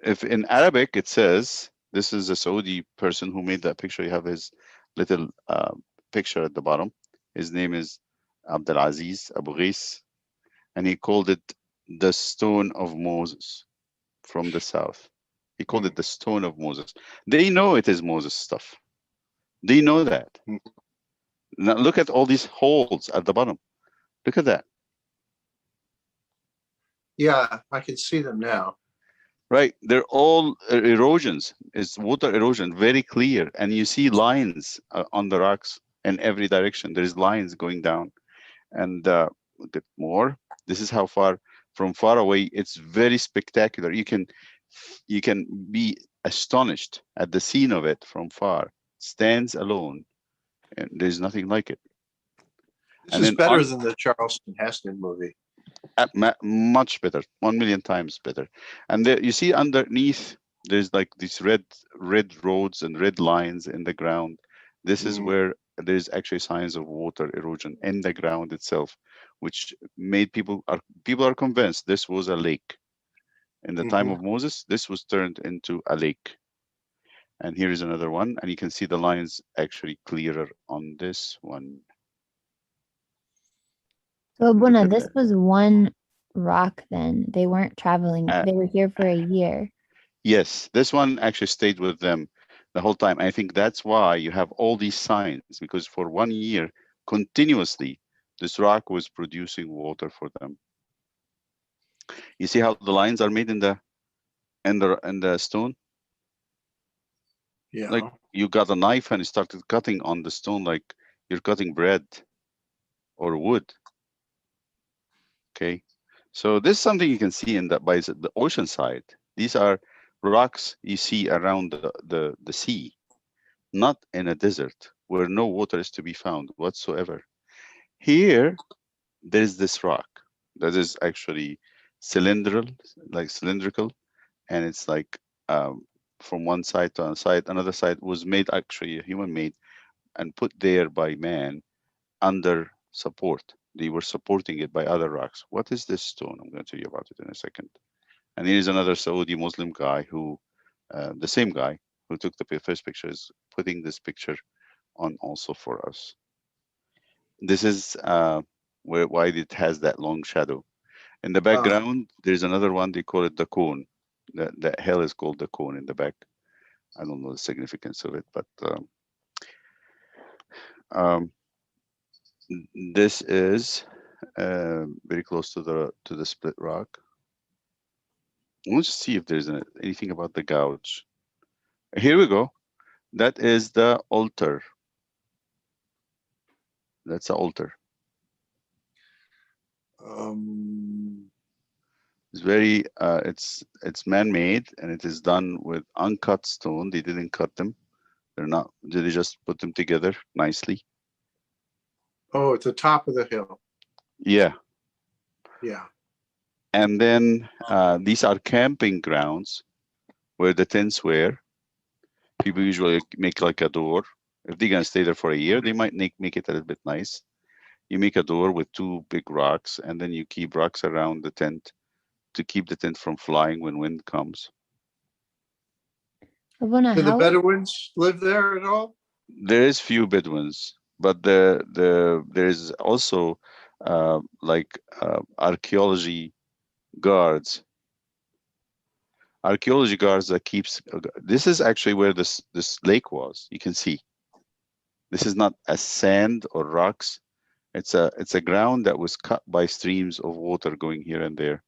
if in Arabic it says, this is a Saudi person who made that picture. You have his little picture at the bottom. His name is Abdulaziz Abu Ghais, and he called it the Stone of Moses from the south. He called it the Stone of Moses. They know it is Moses stuff. They know that. Now look at all these holes at the bottom. Look at that. Yeah, I can see them now. Right, they're all erosions. It's water erosion, very clear, and you see lines on the rocks in every direction. There's lines going down, and look at more. This is how far from far away. It's very spectacular. You can be astonished at the scene of it from far. Stands alone, and there's nothing like it. This is better than the Charleston Heston movie. Much better, 1,000,000 times better. And there, you see underneath, there's like these red roads and red lines in the ground. This is where there's actually signs of water erosion in the ground itself, which made people are convinced this was a lake. In the time of Moses, this was turned into a lake. And here is another one, and you can see the lines actually clearer on this one. So Abuna, this was one rock then. They weren't traveling. They were here for a year. Yes, this one actually stayed with them the whole time. I think that's why you have all these signs, because for 1 year, continuously, this rock was producing water for them. You see how the lines are made in the stone? Yeah. Like you got a knife and you started cutting on the stone like you're cutting bread or wood. Okay, so this is something you can see by the ocean side. These are rocks you see around the sea, not in a desert where no water is to be found whatsoever. Here, there's this rock that is actually cylindrical, and it's like from one side to another side was made actually human-made and put there by man under support. They were supporting it by other rocks. What is this stone? I'm going to tell you about it in a second. And here's another Saudi Muslim guy who, the same guy who took the first picture, is putting this picture on also for us. This is why it has that long shadow. In the background, there's another one, they call it the cone. The hill is called the cone in the back. I don't know the significance of it, but this is very close to the split rock. Let's see if there's anything about the gouge. Here we go. That is the altar. That's the altar. It's very it's man-made, and it is done with uncut stone. They didn't cut them. They just put them together nicely. Oh, at the top of the hill. Yeah. Yeah. And then these are camping grounds where the tents were. People usually make like a door. If they're gonna stay there for a year, they might make it a little bit nice. You make a door with 2 big rocks, and then you keep rocks around the tent to keep the tent from flying when wind comes. Abuna, Do the Bedouins live there at all? There is few Bedouins, but there's also archaeology guards. Archaeology guards that keeps. This is actually where this lake was. You can see. This is not a sand or rocks. It's a ground that was cut by streams of water going here and there.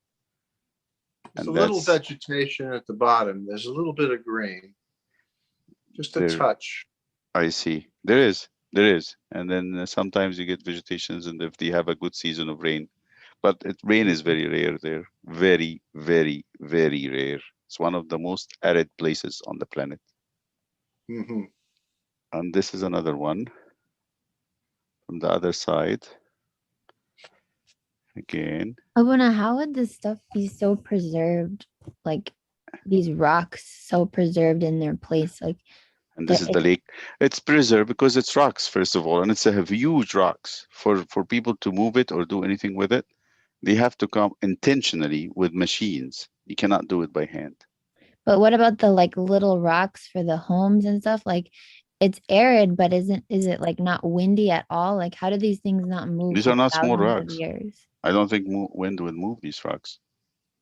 There's And a little that's- vegetation at the bottom. There's a little bit of green. Just a There- touch. I see. There is. And then sometimes you get vegetations, and if they have a good season of rain, but rain is very rare there. Very, very, very rare. It's one of the most arid places on the planet. Hmm. And this is another one from the other side. Again, Abuna, how would this stuff be so preserved? Like these rocks so preserved in their place? Like and this The- is the lake. It's preserved because it's rocks, first of all, and it's a huge rocks. For people to move it or do anything with it, they have to come intentionally with machines. You cannot do it by hand. but what about the like little rocks for the homes and stuff? Like it's arid, but is it like not windy at all? Like how do these things not move These for are not small thousands of rocks. years? I don't think wind would move these rocks.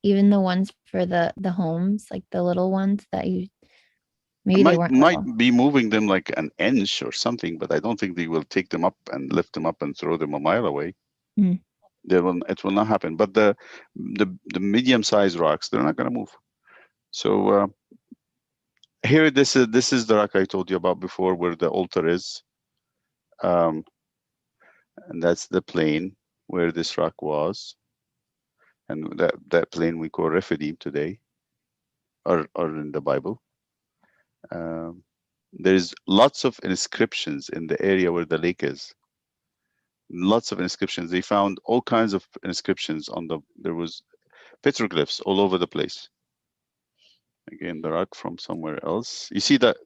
Even the ones for the homes, like the little ones that you maybe It they weren't might little. be moving them like an inch or something, but I don't think they will take them up and lift them up and throw them a mile away. Mm. It will not happen. But the medium-sized rocks, they're not going to move. So here, this is the rock I told you about before, where the altar is, and that's the plain where this rock was, and that plain we call Rephidim today, or in the Bible. There's lots of inscriptions in the area where the lake is. Lots of inscriptions. They found all kinds of inscriptions there was petroglyphs all over the place. Again, the rock from somewhere else. You see that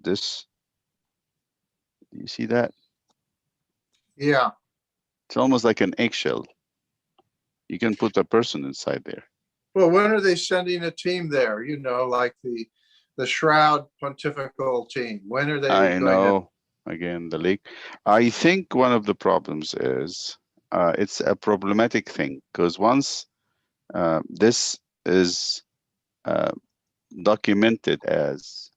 this? You see that? Yeah. It's almost like an eggshell. You can put a person inside there. Well, when are they sending a team there? You know, like the Shroud Pontifical team. When are they I going to? know. Again, the lake. I think one of the problems is it's a problematic thing, because once this is documented as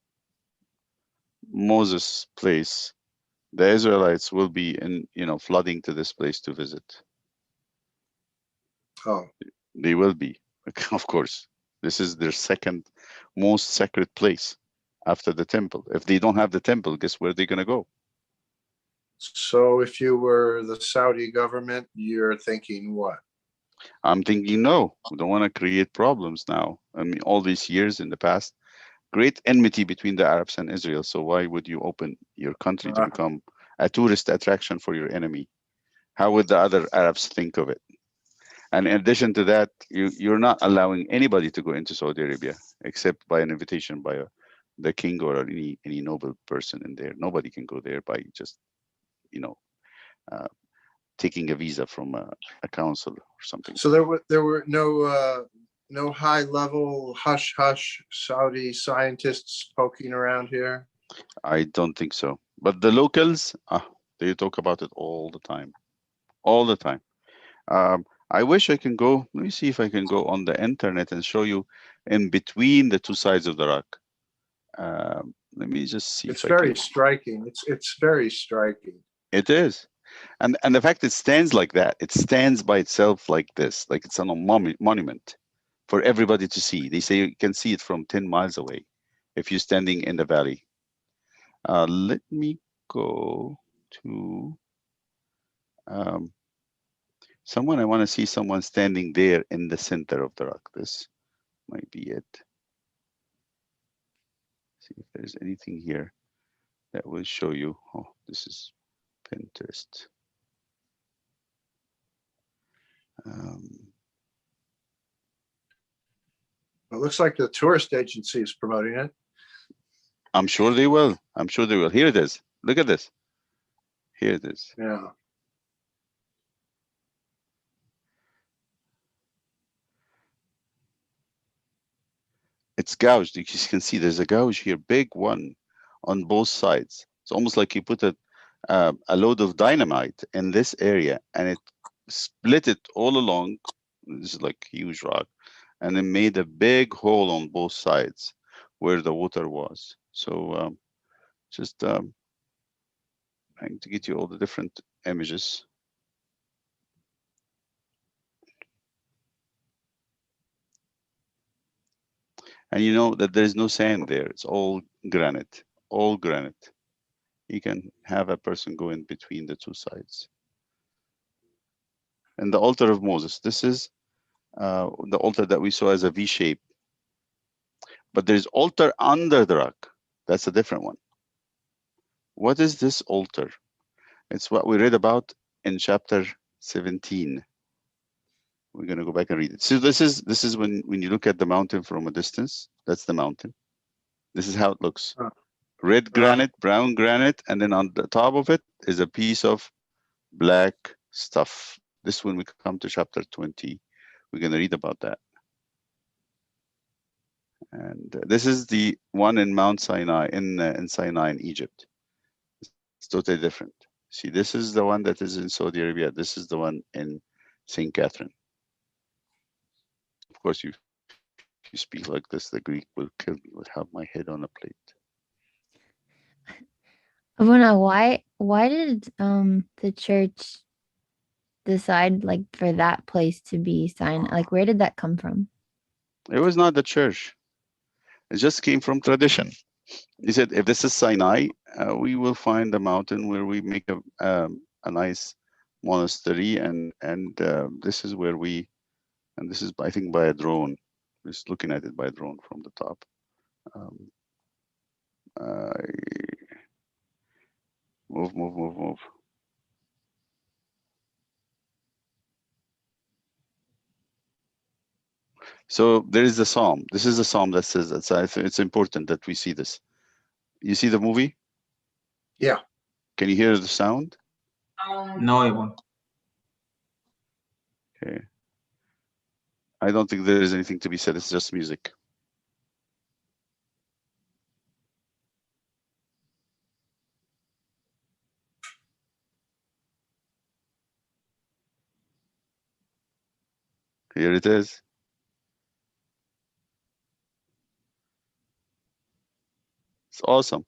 Moses' place, the Israelites will be flooding to this place to visit. Oh, They will be, of course. This is their second most sacred place after the temple. If they don't have the temple, guess where they're going to go? so if you were the Saudi government, you're thinking what? I'm thinking, no, we don't want to create problems now. I mean, all these years in the past, great enmity between the Arabs and Israel. So why would you open your country to become a tourist attraction for your enemy? How would the other Arabs think of it? And in addition to that, you're not allowing anybody to go into Saudi Arabia except by an invitation by the king or any noble person in there. Nobody can go there by just, taking a visa from a council or something. So there were no high level hush hush Saudi scientists poking around here. I don't think so. But the locals, they talk about it all the time. All the time. I wish I can go. Let me see if I can go on the internet and show you in between the two sides of the rock. Let me just see. It's if I very can. striking. It's very striking. It is. And the fact it stands like that, it stands by itself like this, like it's on a monument for everybody to see. They say you can see it from 10 miles away if you're standing in the valley. Let me go to someone. I want to see someone standing there in the center of the rock. This might be it. See if there's anything here that will show you. Oh, this is Pinterest. It looks like the tourist agency is promoting it. I'm sure they will. I'm sure they will. Here it is. Look at this. Here it is. Yeah. It's gouged. You can see there's a gouge here, big one on both sides. It's almost like you put a load of dynamite in this area, and it split it all along. This is like huge rock, and it made a big hole on both sides where the water was. So just trying to get you all the different images. And you know that there's no sand there. It's all granite, all granite. You can have a person go in between the two sides. And the altar of Moses, this is the altar that we saw as a V shape. But there's altar under the rock. That's a different one. What is this altar? It's what we read about in chapter 17. We're going to go back and read it. So this is when you look at the mountain from a distance. That's the mountain. This is how it looks. Red granite, brown granite, and then on the top of it is a piece of black stuff. This when we come to chapter 20, we're going to read about that. And this is the one in Mount Sinai, in Sinai in Egypt. It's totally different. See, this is the one that is in Saudi Arabia. This is the one in St. Catherine. Of course, if you speak like this, the Greek will kill me, would have my head on a plate. Abuna, why did the church decide like for that place to be Sinai? Like, where did that come from? It was not the church. It just came from tradition. He said, if this is Sinai, we will find a mountain where we make a nice monastery, and this is where we, and this is, I think, by a drone. Just looking at it by a drone from the top. Move. So there is the psalm. This is a psalm that says that. It's important that we see this. You see the movie? Yeah. Can you hear the sound? No, Ibn. Okay. I don't think there is anything to be said. It's just music. Here it is. It's awesome.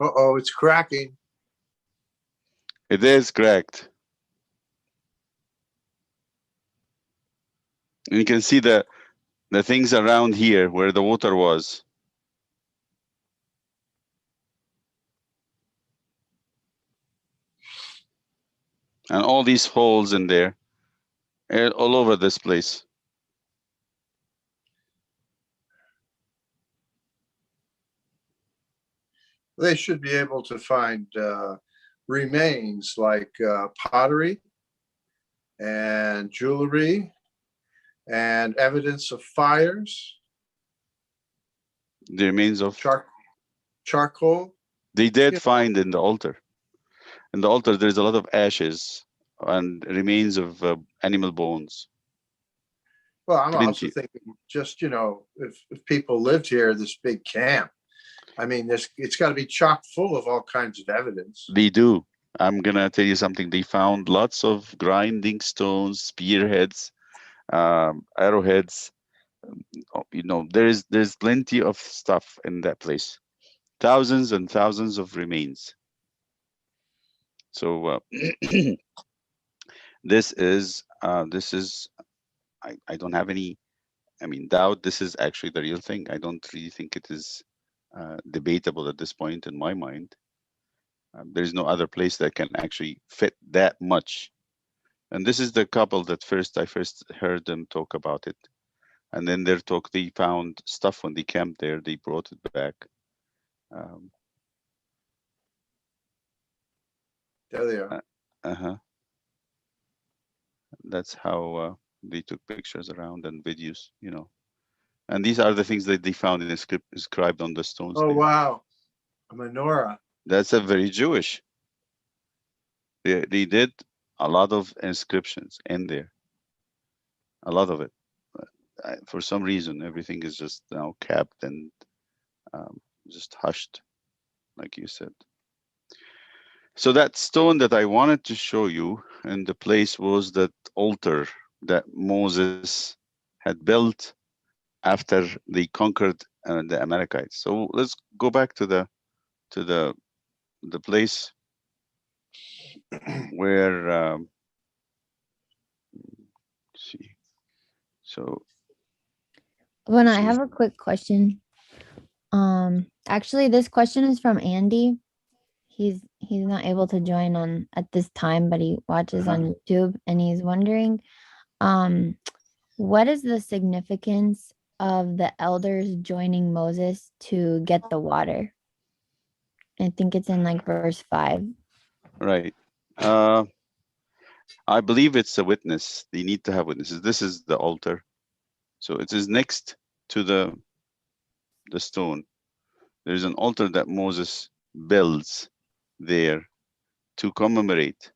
Uh-oh, it's cracking. It is cracked. And you can see the things around here where the water was. And all these holes in there, all over this place. They should be able to find remains like pottery and jewelry and evidence of fires. The remains of charcoal. They did find in the altar. In the altar, there's a lot of ashes and remains of animal bones. Well, I'm also thinking just, if people lived here, this big camp, I mean, it's got to be chock full of all kinds of evidence. They do. I'm going to tell you something. They found lots of grinding stones, spearheads, arrowheads. There's plenty of stuff in that place. Thousands and thousands of remains. So this is I don't have any doubt. This is actually the real thing. I don't really think it is debatable at this point in my mind. There's no other place that can actually fit that much And this is the couple that I first heard them talk about it. And then they found stuff when they camped there, they brought it back. There they are. That's how they took pictures around and videos, you know. And these are the things that they found in the script inscribed on the stones. Oh, there. wow. A menorah. That's a very Jewish. They did a lot of inscriptions in there. A lot of it. For some reason, everything is just now kept and just hushed, like you said. So that stone that I wanted to show you in the place was that altar that Moses had built after they conquered the Amalekites. So let's go back to the place where see. So When I have a quick question. Actually, this question is from Andy. He's not able to join on at this time, but he watches on YouTube, and he's wondering, what is the significance of the elders joining Moses to get the water? I think it's in like verse 5. Right. I believe it's a witness. They need to have witnesses. This is the altar. So it is next to the stone. There's an altar that Moses builds there to commemorate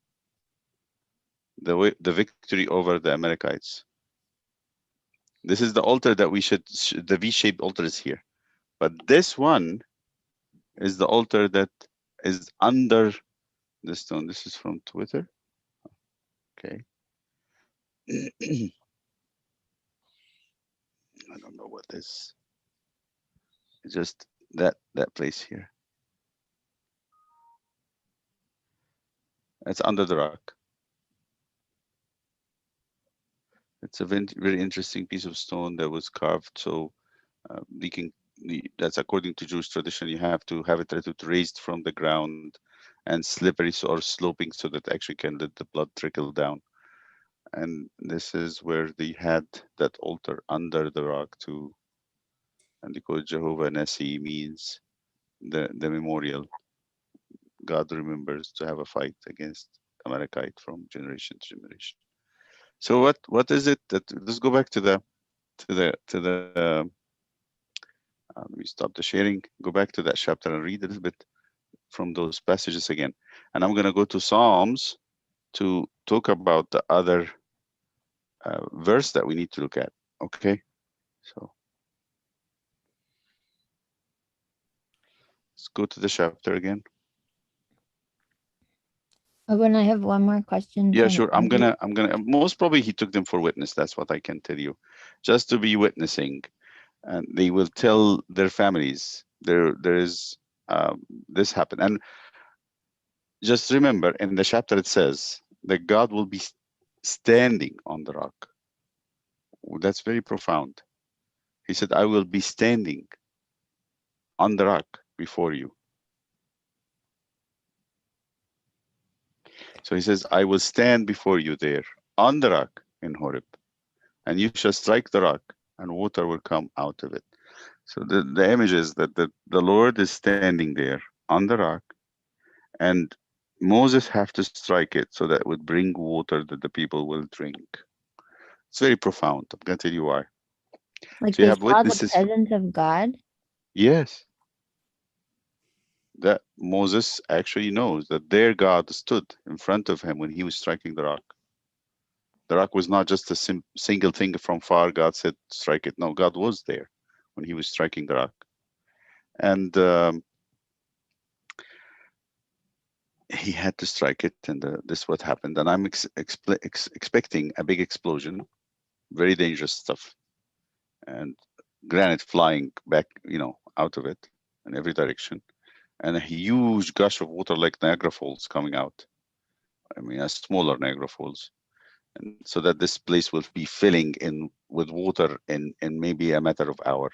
the victory over the Amalekites. This is the altar that the V-shaped altar is here. But this one is the altar that is under the stone. This is from Twitter. Okay. I don't know what this. It's just that place here. It's under the rock. It's a very interesting piece of stone that was carved. So that's according to Jewish tradition. You have to have it raised from the ground and slippery or sloping so that actually can let the blood trickle down. And this is where they had that altar under the rock too. And they call it Jehovah Nessi, means the memorial. God remembers to have a fight against Amalekite from generation to generation. So what is it that? Let's go back to the. Let me stop the sharing. Go back to that chapter and read a little bit from those passages again. And I'm going to go to Psalms to talk about the other verse that we need to look at. Okay, so let's go to the chapter again. When I have one more question. Yeah, sure. I'm gonna. Most probably he took them for witness. That's what I can tell you, just to be witnessing, and they will tell their families there is this happened. And just remember, in the chapter it says that God will be standing on the rock. That's very profound. He said, "I will be standing on the rock before you." So he says, I will stand before you there on the rock in Horeb, and you shall strike the rock, and water will come out of it. So the image is that the Lord is standing there on the rock, and Moses have to strike it so that it would bring water that the people will drink. It's very profound. I'm going to tell you why. Like so you they have saw witnesses. the presence of God? Yes. That Moses actually knows that their God stood in front of him when he was striking the rock. The rock was not just a single thing from far. God said, strike it. No, God was there when he was striking the rock. And he had to strike it, and this is what happened. And I'm expecting a big explosion, very dangerous stuff, and granite flying back, out of it in every direction, and a huge gush of water like Niagara Falls coming out. I mean, a smaller Niagara Falls. And so that this place will be filling in with water in maybe a matter of hour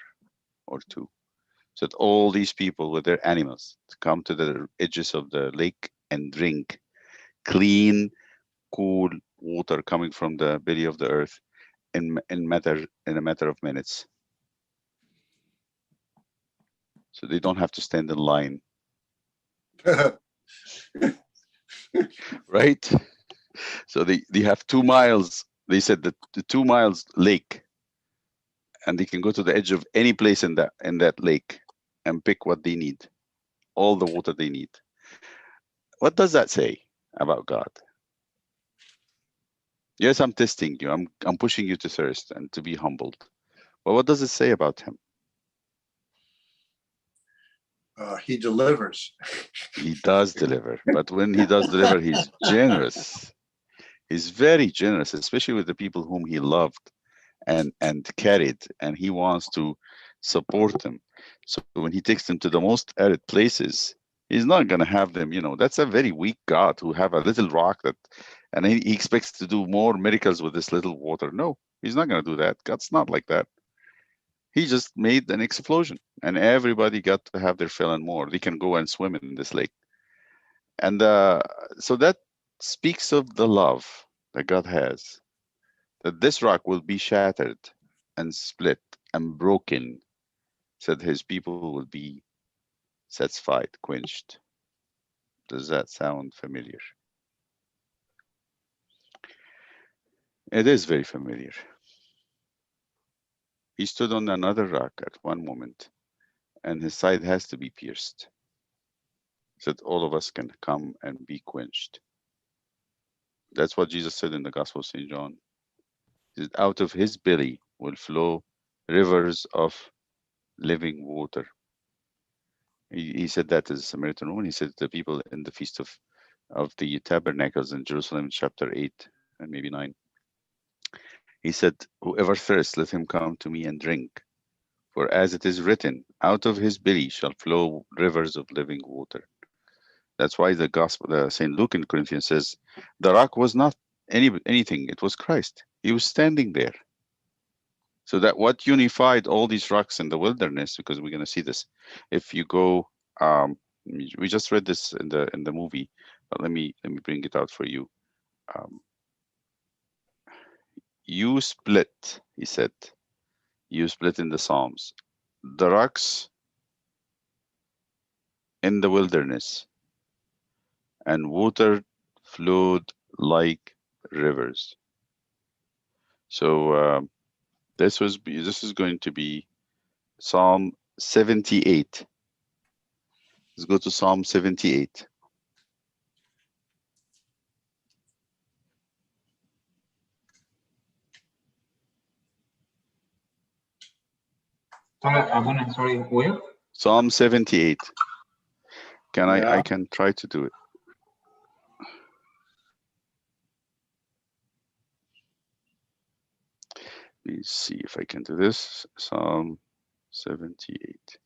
or two. So that all these people with their animals come to the edges of the lake and drink clean, cool water coming from the belly of the earth in a matter of minutes. So they don't have to stand in line, right? So they have 2 miles. They said that the 2 miles lake, and they can go to the edge of any place in that lake and pick what they need, all the water they need. What does that say about God? Yes, I'm testing you. I'm pushing you to thirst and to be humbled. But what does it say about him? He delivers. He does deliver, but when he does deliver, he's generous. He's very generous, especially with the people whom he loved and carried, and he wants to support them. So when he takes them to the most arid places, he's not going to have them, that's a very weak God who have a little rock and he expects to do more miracles with this little water. No, he's not going to do that. God's not like that. He just made an explosion, and everybody got to have their fill and more. They can go and swim in this lake. And so that speaks of the love that God has, that this rock will be shattered and split and broken, so that his people will be satisfied, quenched. Does that sound familiar? It is very familiar. He stood on another rock at one moment, and his side has to be pierced, so that all of us can come and be quenched. That's what Jesus said in the Gospel of St. John. He said, out of his belly will flow rivers of living water. He said that to the Samaritan woman. He said to the people in the Feast of the Tabernacles in Jerusalem, chapter 8 and maybe 9. He said, whoever thirsts, let him come to me and drink. For as it is written, out of his belly shall flow rivers of living water. That's why the Gospel, St. Luke in Corinthians says, the rock was not anything. It was Christ. He was standing there. So that what unified all these rocks in the wilderness, because we're going to see this. If you go, we just read this in the movie, but let me bring it out for you. You split, he said. You split in the Psalms. The rocks in the wilderness, and water flowed like rivers. So this is going to be Psalm 78. Let's go to Psalm 78. Sorry, where? Psalm 78. Yeah. I can try to do it. Let me see if I can do this. Psalm 78.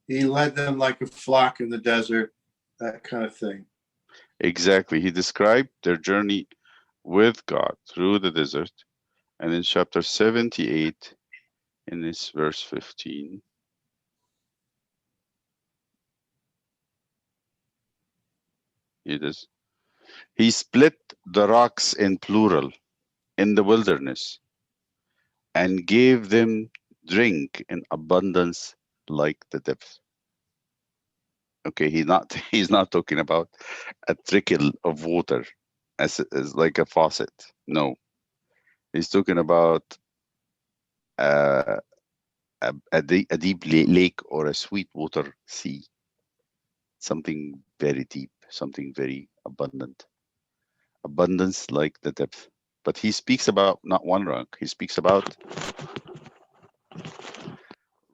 He led them like a flock in the desert, that kind of thing. Exactly. He described their journey with God through the desert. And in chapter 78, in this verse 15, it is, he split the rocks in plural in the wilderness and gave them drink in abundance like the depth. Okay, he's not talking about a trickle of water as like a faucet. No, he's talking about a deep lake or a sweet water sea. Something very deep, something very abundant. Abundance like the depth. But he speaks about not one rock, he speaks about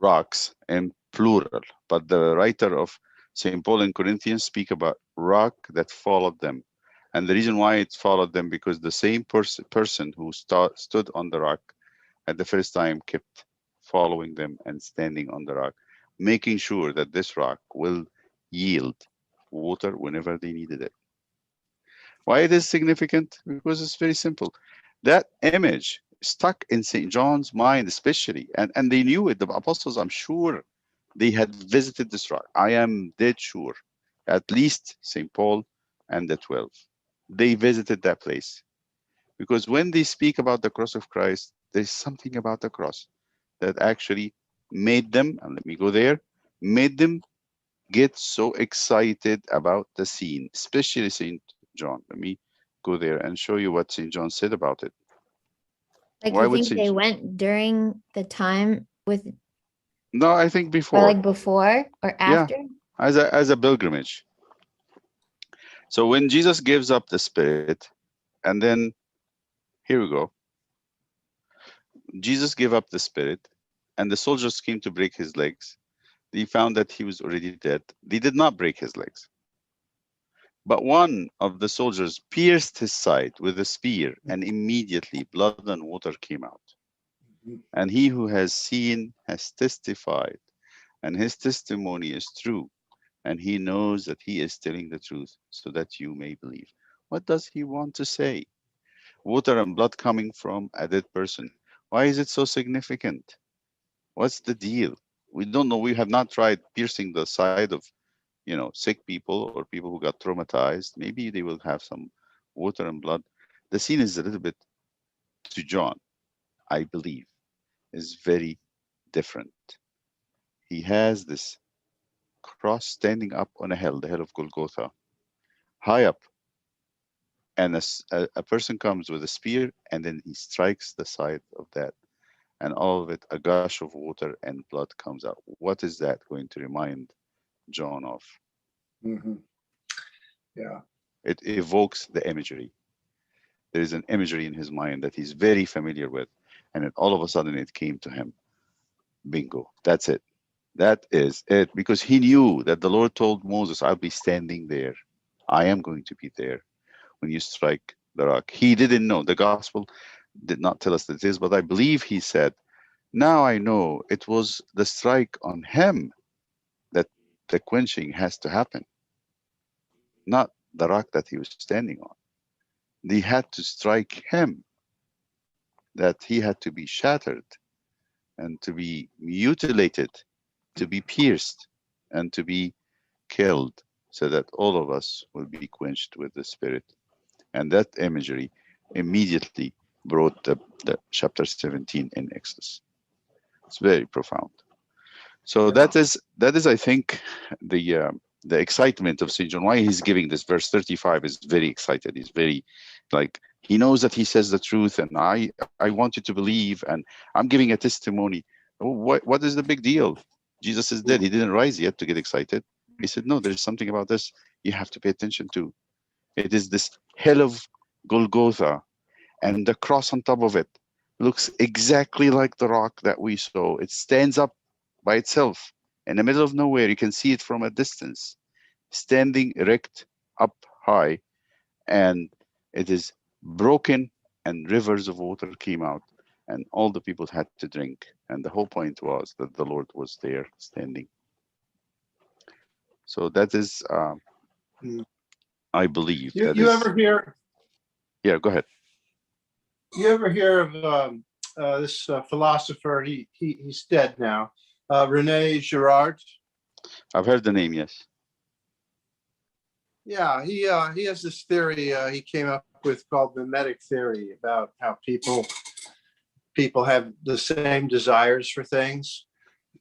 rocks in plural. But the writer of St. Paul in Corinthians speak about rock that followed them. And the reason why it followed them, because the same person who stood on the rock at the first time kept following them and standing on the rock, making sure that this rock will yield water whenever they needed it. Why it is significant? Because it's very simple. That image stuck in St. John's mind especially, and they knew it. The apostles, I'm sure, They had visited this rock. I am dead sure. At least St. Paul and the 12. They visited that place. Because when they speak about the cross of Christ, there's something about the cross that actually made them, and let me go there, made them get so excited about the scene, especially St. John. Let me go there and show you what St. John said about it. Like, Why you would think St. they John? went during the time with, No, I think or before. like before or after? As a pilgrimage. So when Jesus gives up the Spirit, and then here we go. Jesus gave up the Spirit, and the soldiers came to break his legs. They found that he was already dead. They did not break his legs. But one of the soldiers pierced his side with a spear, and immediately blood and water came out. And he who has seen has testified, and his testimony is true. And he knows that he is telling the truth, so that you may believe. What does he want to say? Water and blood coming from a dead person. Why is it so significant? What's the deal? We don't know. We have not tried piercing the side of, sick people or people who got traumatized. Maybe they will have some water and blood. The scene is a little bit, to John, I believe, is very different. He has this cross standing up on a hill, the hill of Golgotha, high up. And a person comes with a spear, and then he strikes the side of that. And all of it, a gush of water and blood comes out. What is that going to remind John of? Yeah. It evokes the imagery. There is an imagery in his mind that he's very familiar with. And then all of a sudden it came to him. Bingo. That's it. That is it. Because he knew that the Lord told Moses, I'll be standing there. I am going to be there when you strike the rock. He didn't know. The gospel did not tell us the details, but I believe he said, now I know it was the strike on him that the quenching has to happen, not the rock that he was standing on. They had to strike him, that he had to be shattered and to be mutilated, to be pierced and to be killed, so that all of us will be quenched with the Spirit. And that imagery immediately brought the chapter 17 in Exodus. It's very profound. So that is, I think, the excitement of St. John. Why he's giving this verse 35 is very excited. He's very, like, he knows that he says the truth, and I want you to believe, and I'm giving a testimony. What is the big deal? Jesus is dead. He didn't rise yet to get excited. He said, no, there's something about this you have to pay attention to. It is this hill of Golgotha, and the cross on top of it looks exactly like the rock that we saw. It stands up by itself in the middle of nowhere. You can see it from a distance, standing erect up high, and it is broken, and rivers of water came out, and all the people had to drink. And the whole point was that the Lord was there standing. So that is, I believe. You ever hear? Yeah, go ahead. You ever hear of this philosopher? He's dead now. Rene Girard. I've heard the name, yes. Yeah, he has this theory he came up with called mimetic theory, about how people have the same desires for things,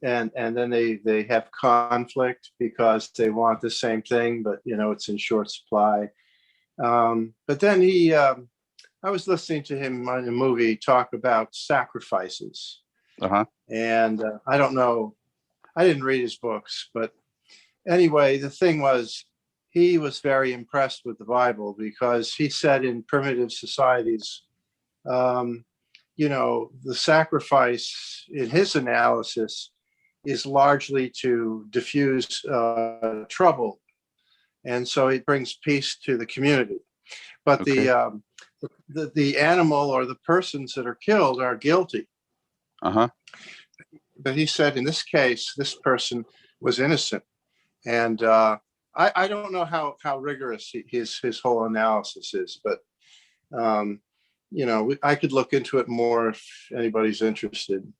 and then they have conflict because they want the same thing, but it's in short supply. But then I was listening to him on a movie talk about sacrifices. And I don't know, I didn't read his books, but anyway, the thing was, he was very impressed with the Bible, because he said in primitive societies, the sacrifice in his analysis is largely to diffuse trouble. And so it brings peace to the community. But the animal or the persons that are killed are guilty. But he said in this case, this person was innocent. And I don't know how rigorous his whole analysis is, but I could look into it more if anybody's interested.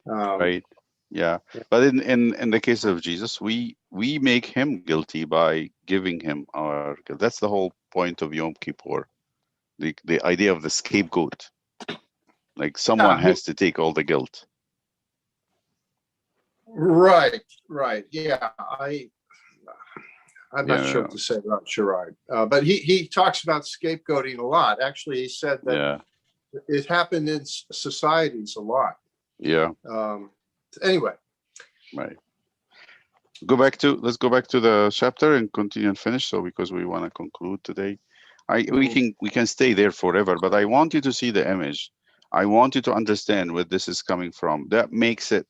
Right. Yeah, but in the case of Jesus, we make him guilty by giving him our guilt. That's the whole point of Yom Kippur, the idea of the scapegoat. Like someone Yeah, has to take all the guilt. right, right. Yeah, I'm not sure Yeah, what to say about Sherrod, but he talks about scapegoating a lot. Actually, he said that yeah, it happened in societies a lot. yeah. Anyway, Right. Let's go back to the chapter and continue and finish. So because we want to conclude today, we can stay there forever, but I want you to see the image. I want you to understand where this is coming from. That makes it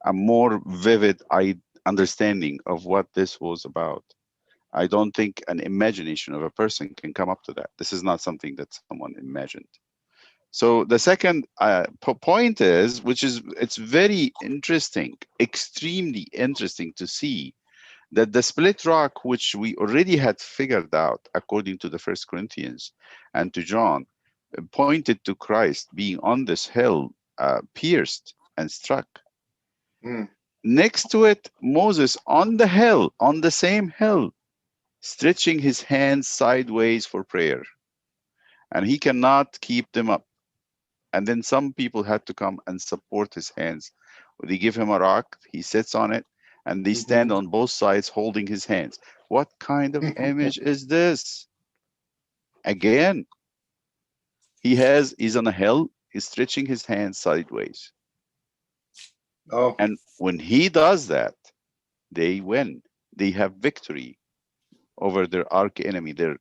a more vivid understanding of what this was about. I don't think an imagination of a person can come up to that. This is not something that someone imagined. So the second point is, it's very interesting, extremely interesting to see that the split rock, which we already had figured out according to the First Corinthians and to John, pointed to Christ being on this hill, pierced and struck. Mm. Next to it, Moses on the hill, on the same hill, stretching his hands sideways for prayer, and he cannot keep them up. And then some people had to come and support his hands. They give him a rock, he sits on it, and they stand on both sides holding his hands. What kind of image is this? Again, he's on a hill, he's stretching his hands sideways. Oh, And when he does that, they win. They have victory over their arch enemy, their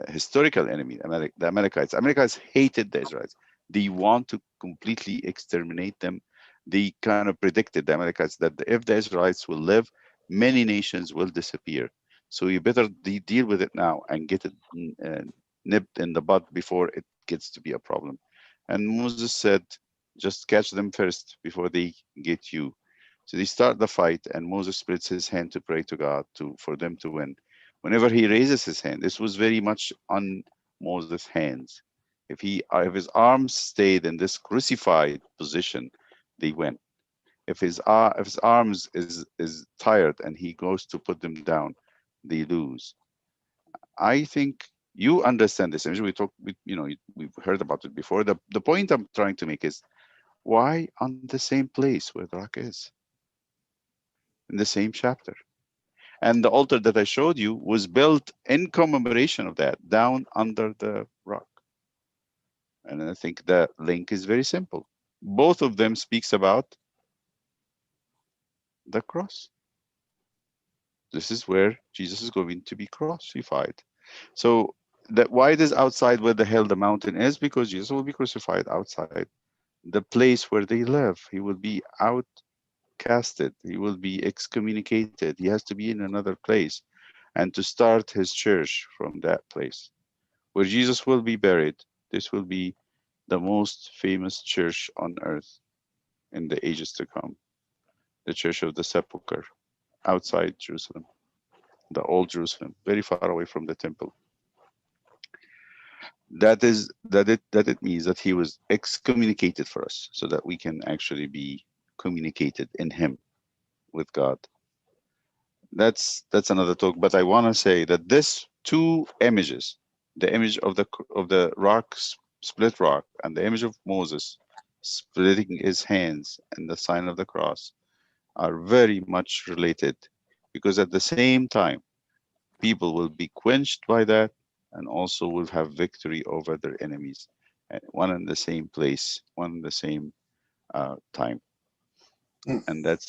historical enemy, the Amalekites. Amalekites hated the Israelites. They want to completely exterminate them. They kind of predicted, the Amalekites, that if the Israelites will live, many nations will disappear. So you better deal with it now and get it nipped in the bud before it gets to be a problem. And Moses said, just catch them first before they get you. So they start the fight, and Moses spreads his hand to pray to God for them to win. Whenever he raises his hand, this was very much on Moses' hands. If his arms stayed in this crucified position, they win. If his arms is tired and he goes to put them down, they lose. I think you understand this image. We've heard about it before. The point I'm trying to make is, why on the same place where the rock is? In the same chapter. And the altar that I showed you was built in commemoration of that, down under the rock. And I think the link is very simple. Both of them speaks about the cross. This is where Jesus is going to be crucified. So that why it is outside where the hill, the mountain is, because Jesus will be crucified outside the place where they live. He will be outcasted. He will be excommunicated. He has to be in another place, and to start his church from that place. Where Jesus will be buried, this will be the most famous church on earth in the ages to come. The Church of the Sepulchre, outside Jerusalem, the old Jerusalem, very far away from the temple. That it means that he was excommunicated for us, so that we can actually be communicated in him with God. That's another talk. But I want to say that this two images, the image of the rock, split rock, and the image of Moses splitting his hands and the sign of the cross, are very much related, because at the same time, people will be quenched by that, and also will have victory over their enemies, one in the same place, one in the same time. And that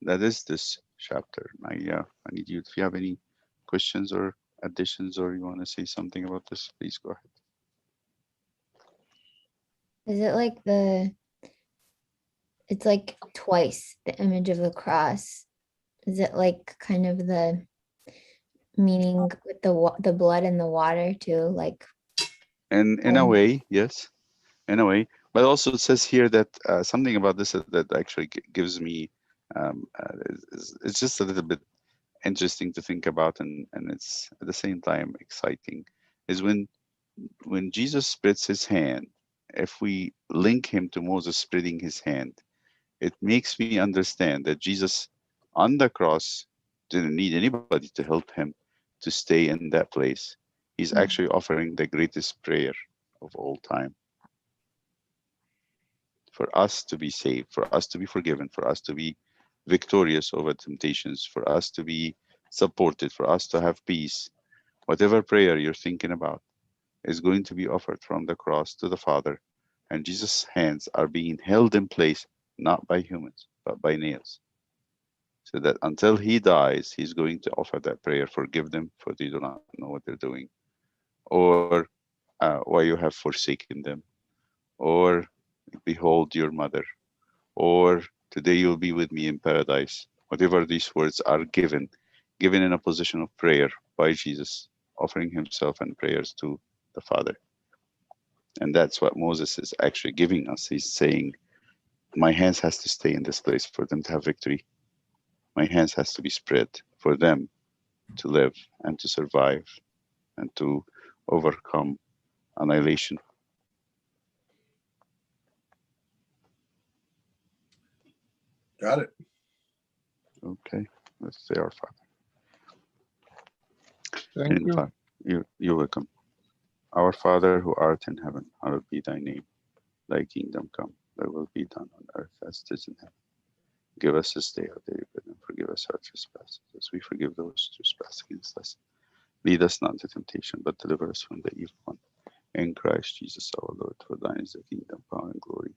is this chapter. I need you, if you have any questions or additions, or you want to say something about this, please go ahead. Is it like it's like twice the image of the cross? Is it like kind of the meaning with the blood and the water too? Like, In a way, yes, in a way. But also it says here that something about this that actually gives me, it's just a little bit interesting to think about, and it's at the same time exciting, is when Jesus spreads his hand. If we link him to Moses spreading his hand, it makes me understand that Jesus on the cross didn't need anybody to help him to stay in that place. He's actually offering the greatest prayer of all time for us to be saved, for us to be forgiven, for us to be victorious over temptations, for us to be supported, for us to have peace. Whatever prayer you're thinking about is going to be offered from the cross to the Father, and Jesus' hands are being held in place not by humans but by nails, so that until he dies, he's going to offer that prayer: forgive them, for they do not know what they're doing, or why you have forsaken them, or behold your mother, or today you'll be with me in paradise. Whatever these words are given in a position of prayer by Jesus, offering himself and prayers to the Father. And that's what Moses is actually giving us. He's saying, my hands has to stay in this place for them to have victory. My hands has to be spread for them to live and to survive and to overcome annihilation. Got it. Okay, let's say our Father. Thank In you. fact, you're welcome. Our Father who art in heaven, hallowed be thy name. Thy kingdom come, thy will be done on earth as it is in heaven. Give us this day our daily bread, and forgive us our trespasses, as we forgive those who trespass against us. Lead us not into temptation, but deliver us from the evil one. In Christ Jesus our Lord, for thine is the kingdom, power, and glory,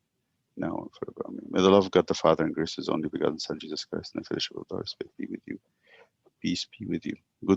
now and forever. Amen. May the love of God the Father and grace of his only begotten Son, Jesus Christ, and the fellowship of the Holy Spirit be with you. Peace be with you. Good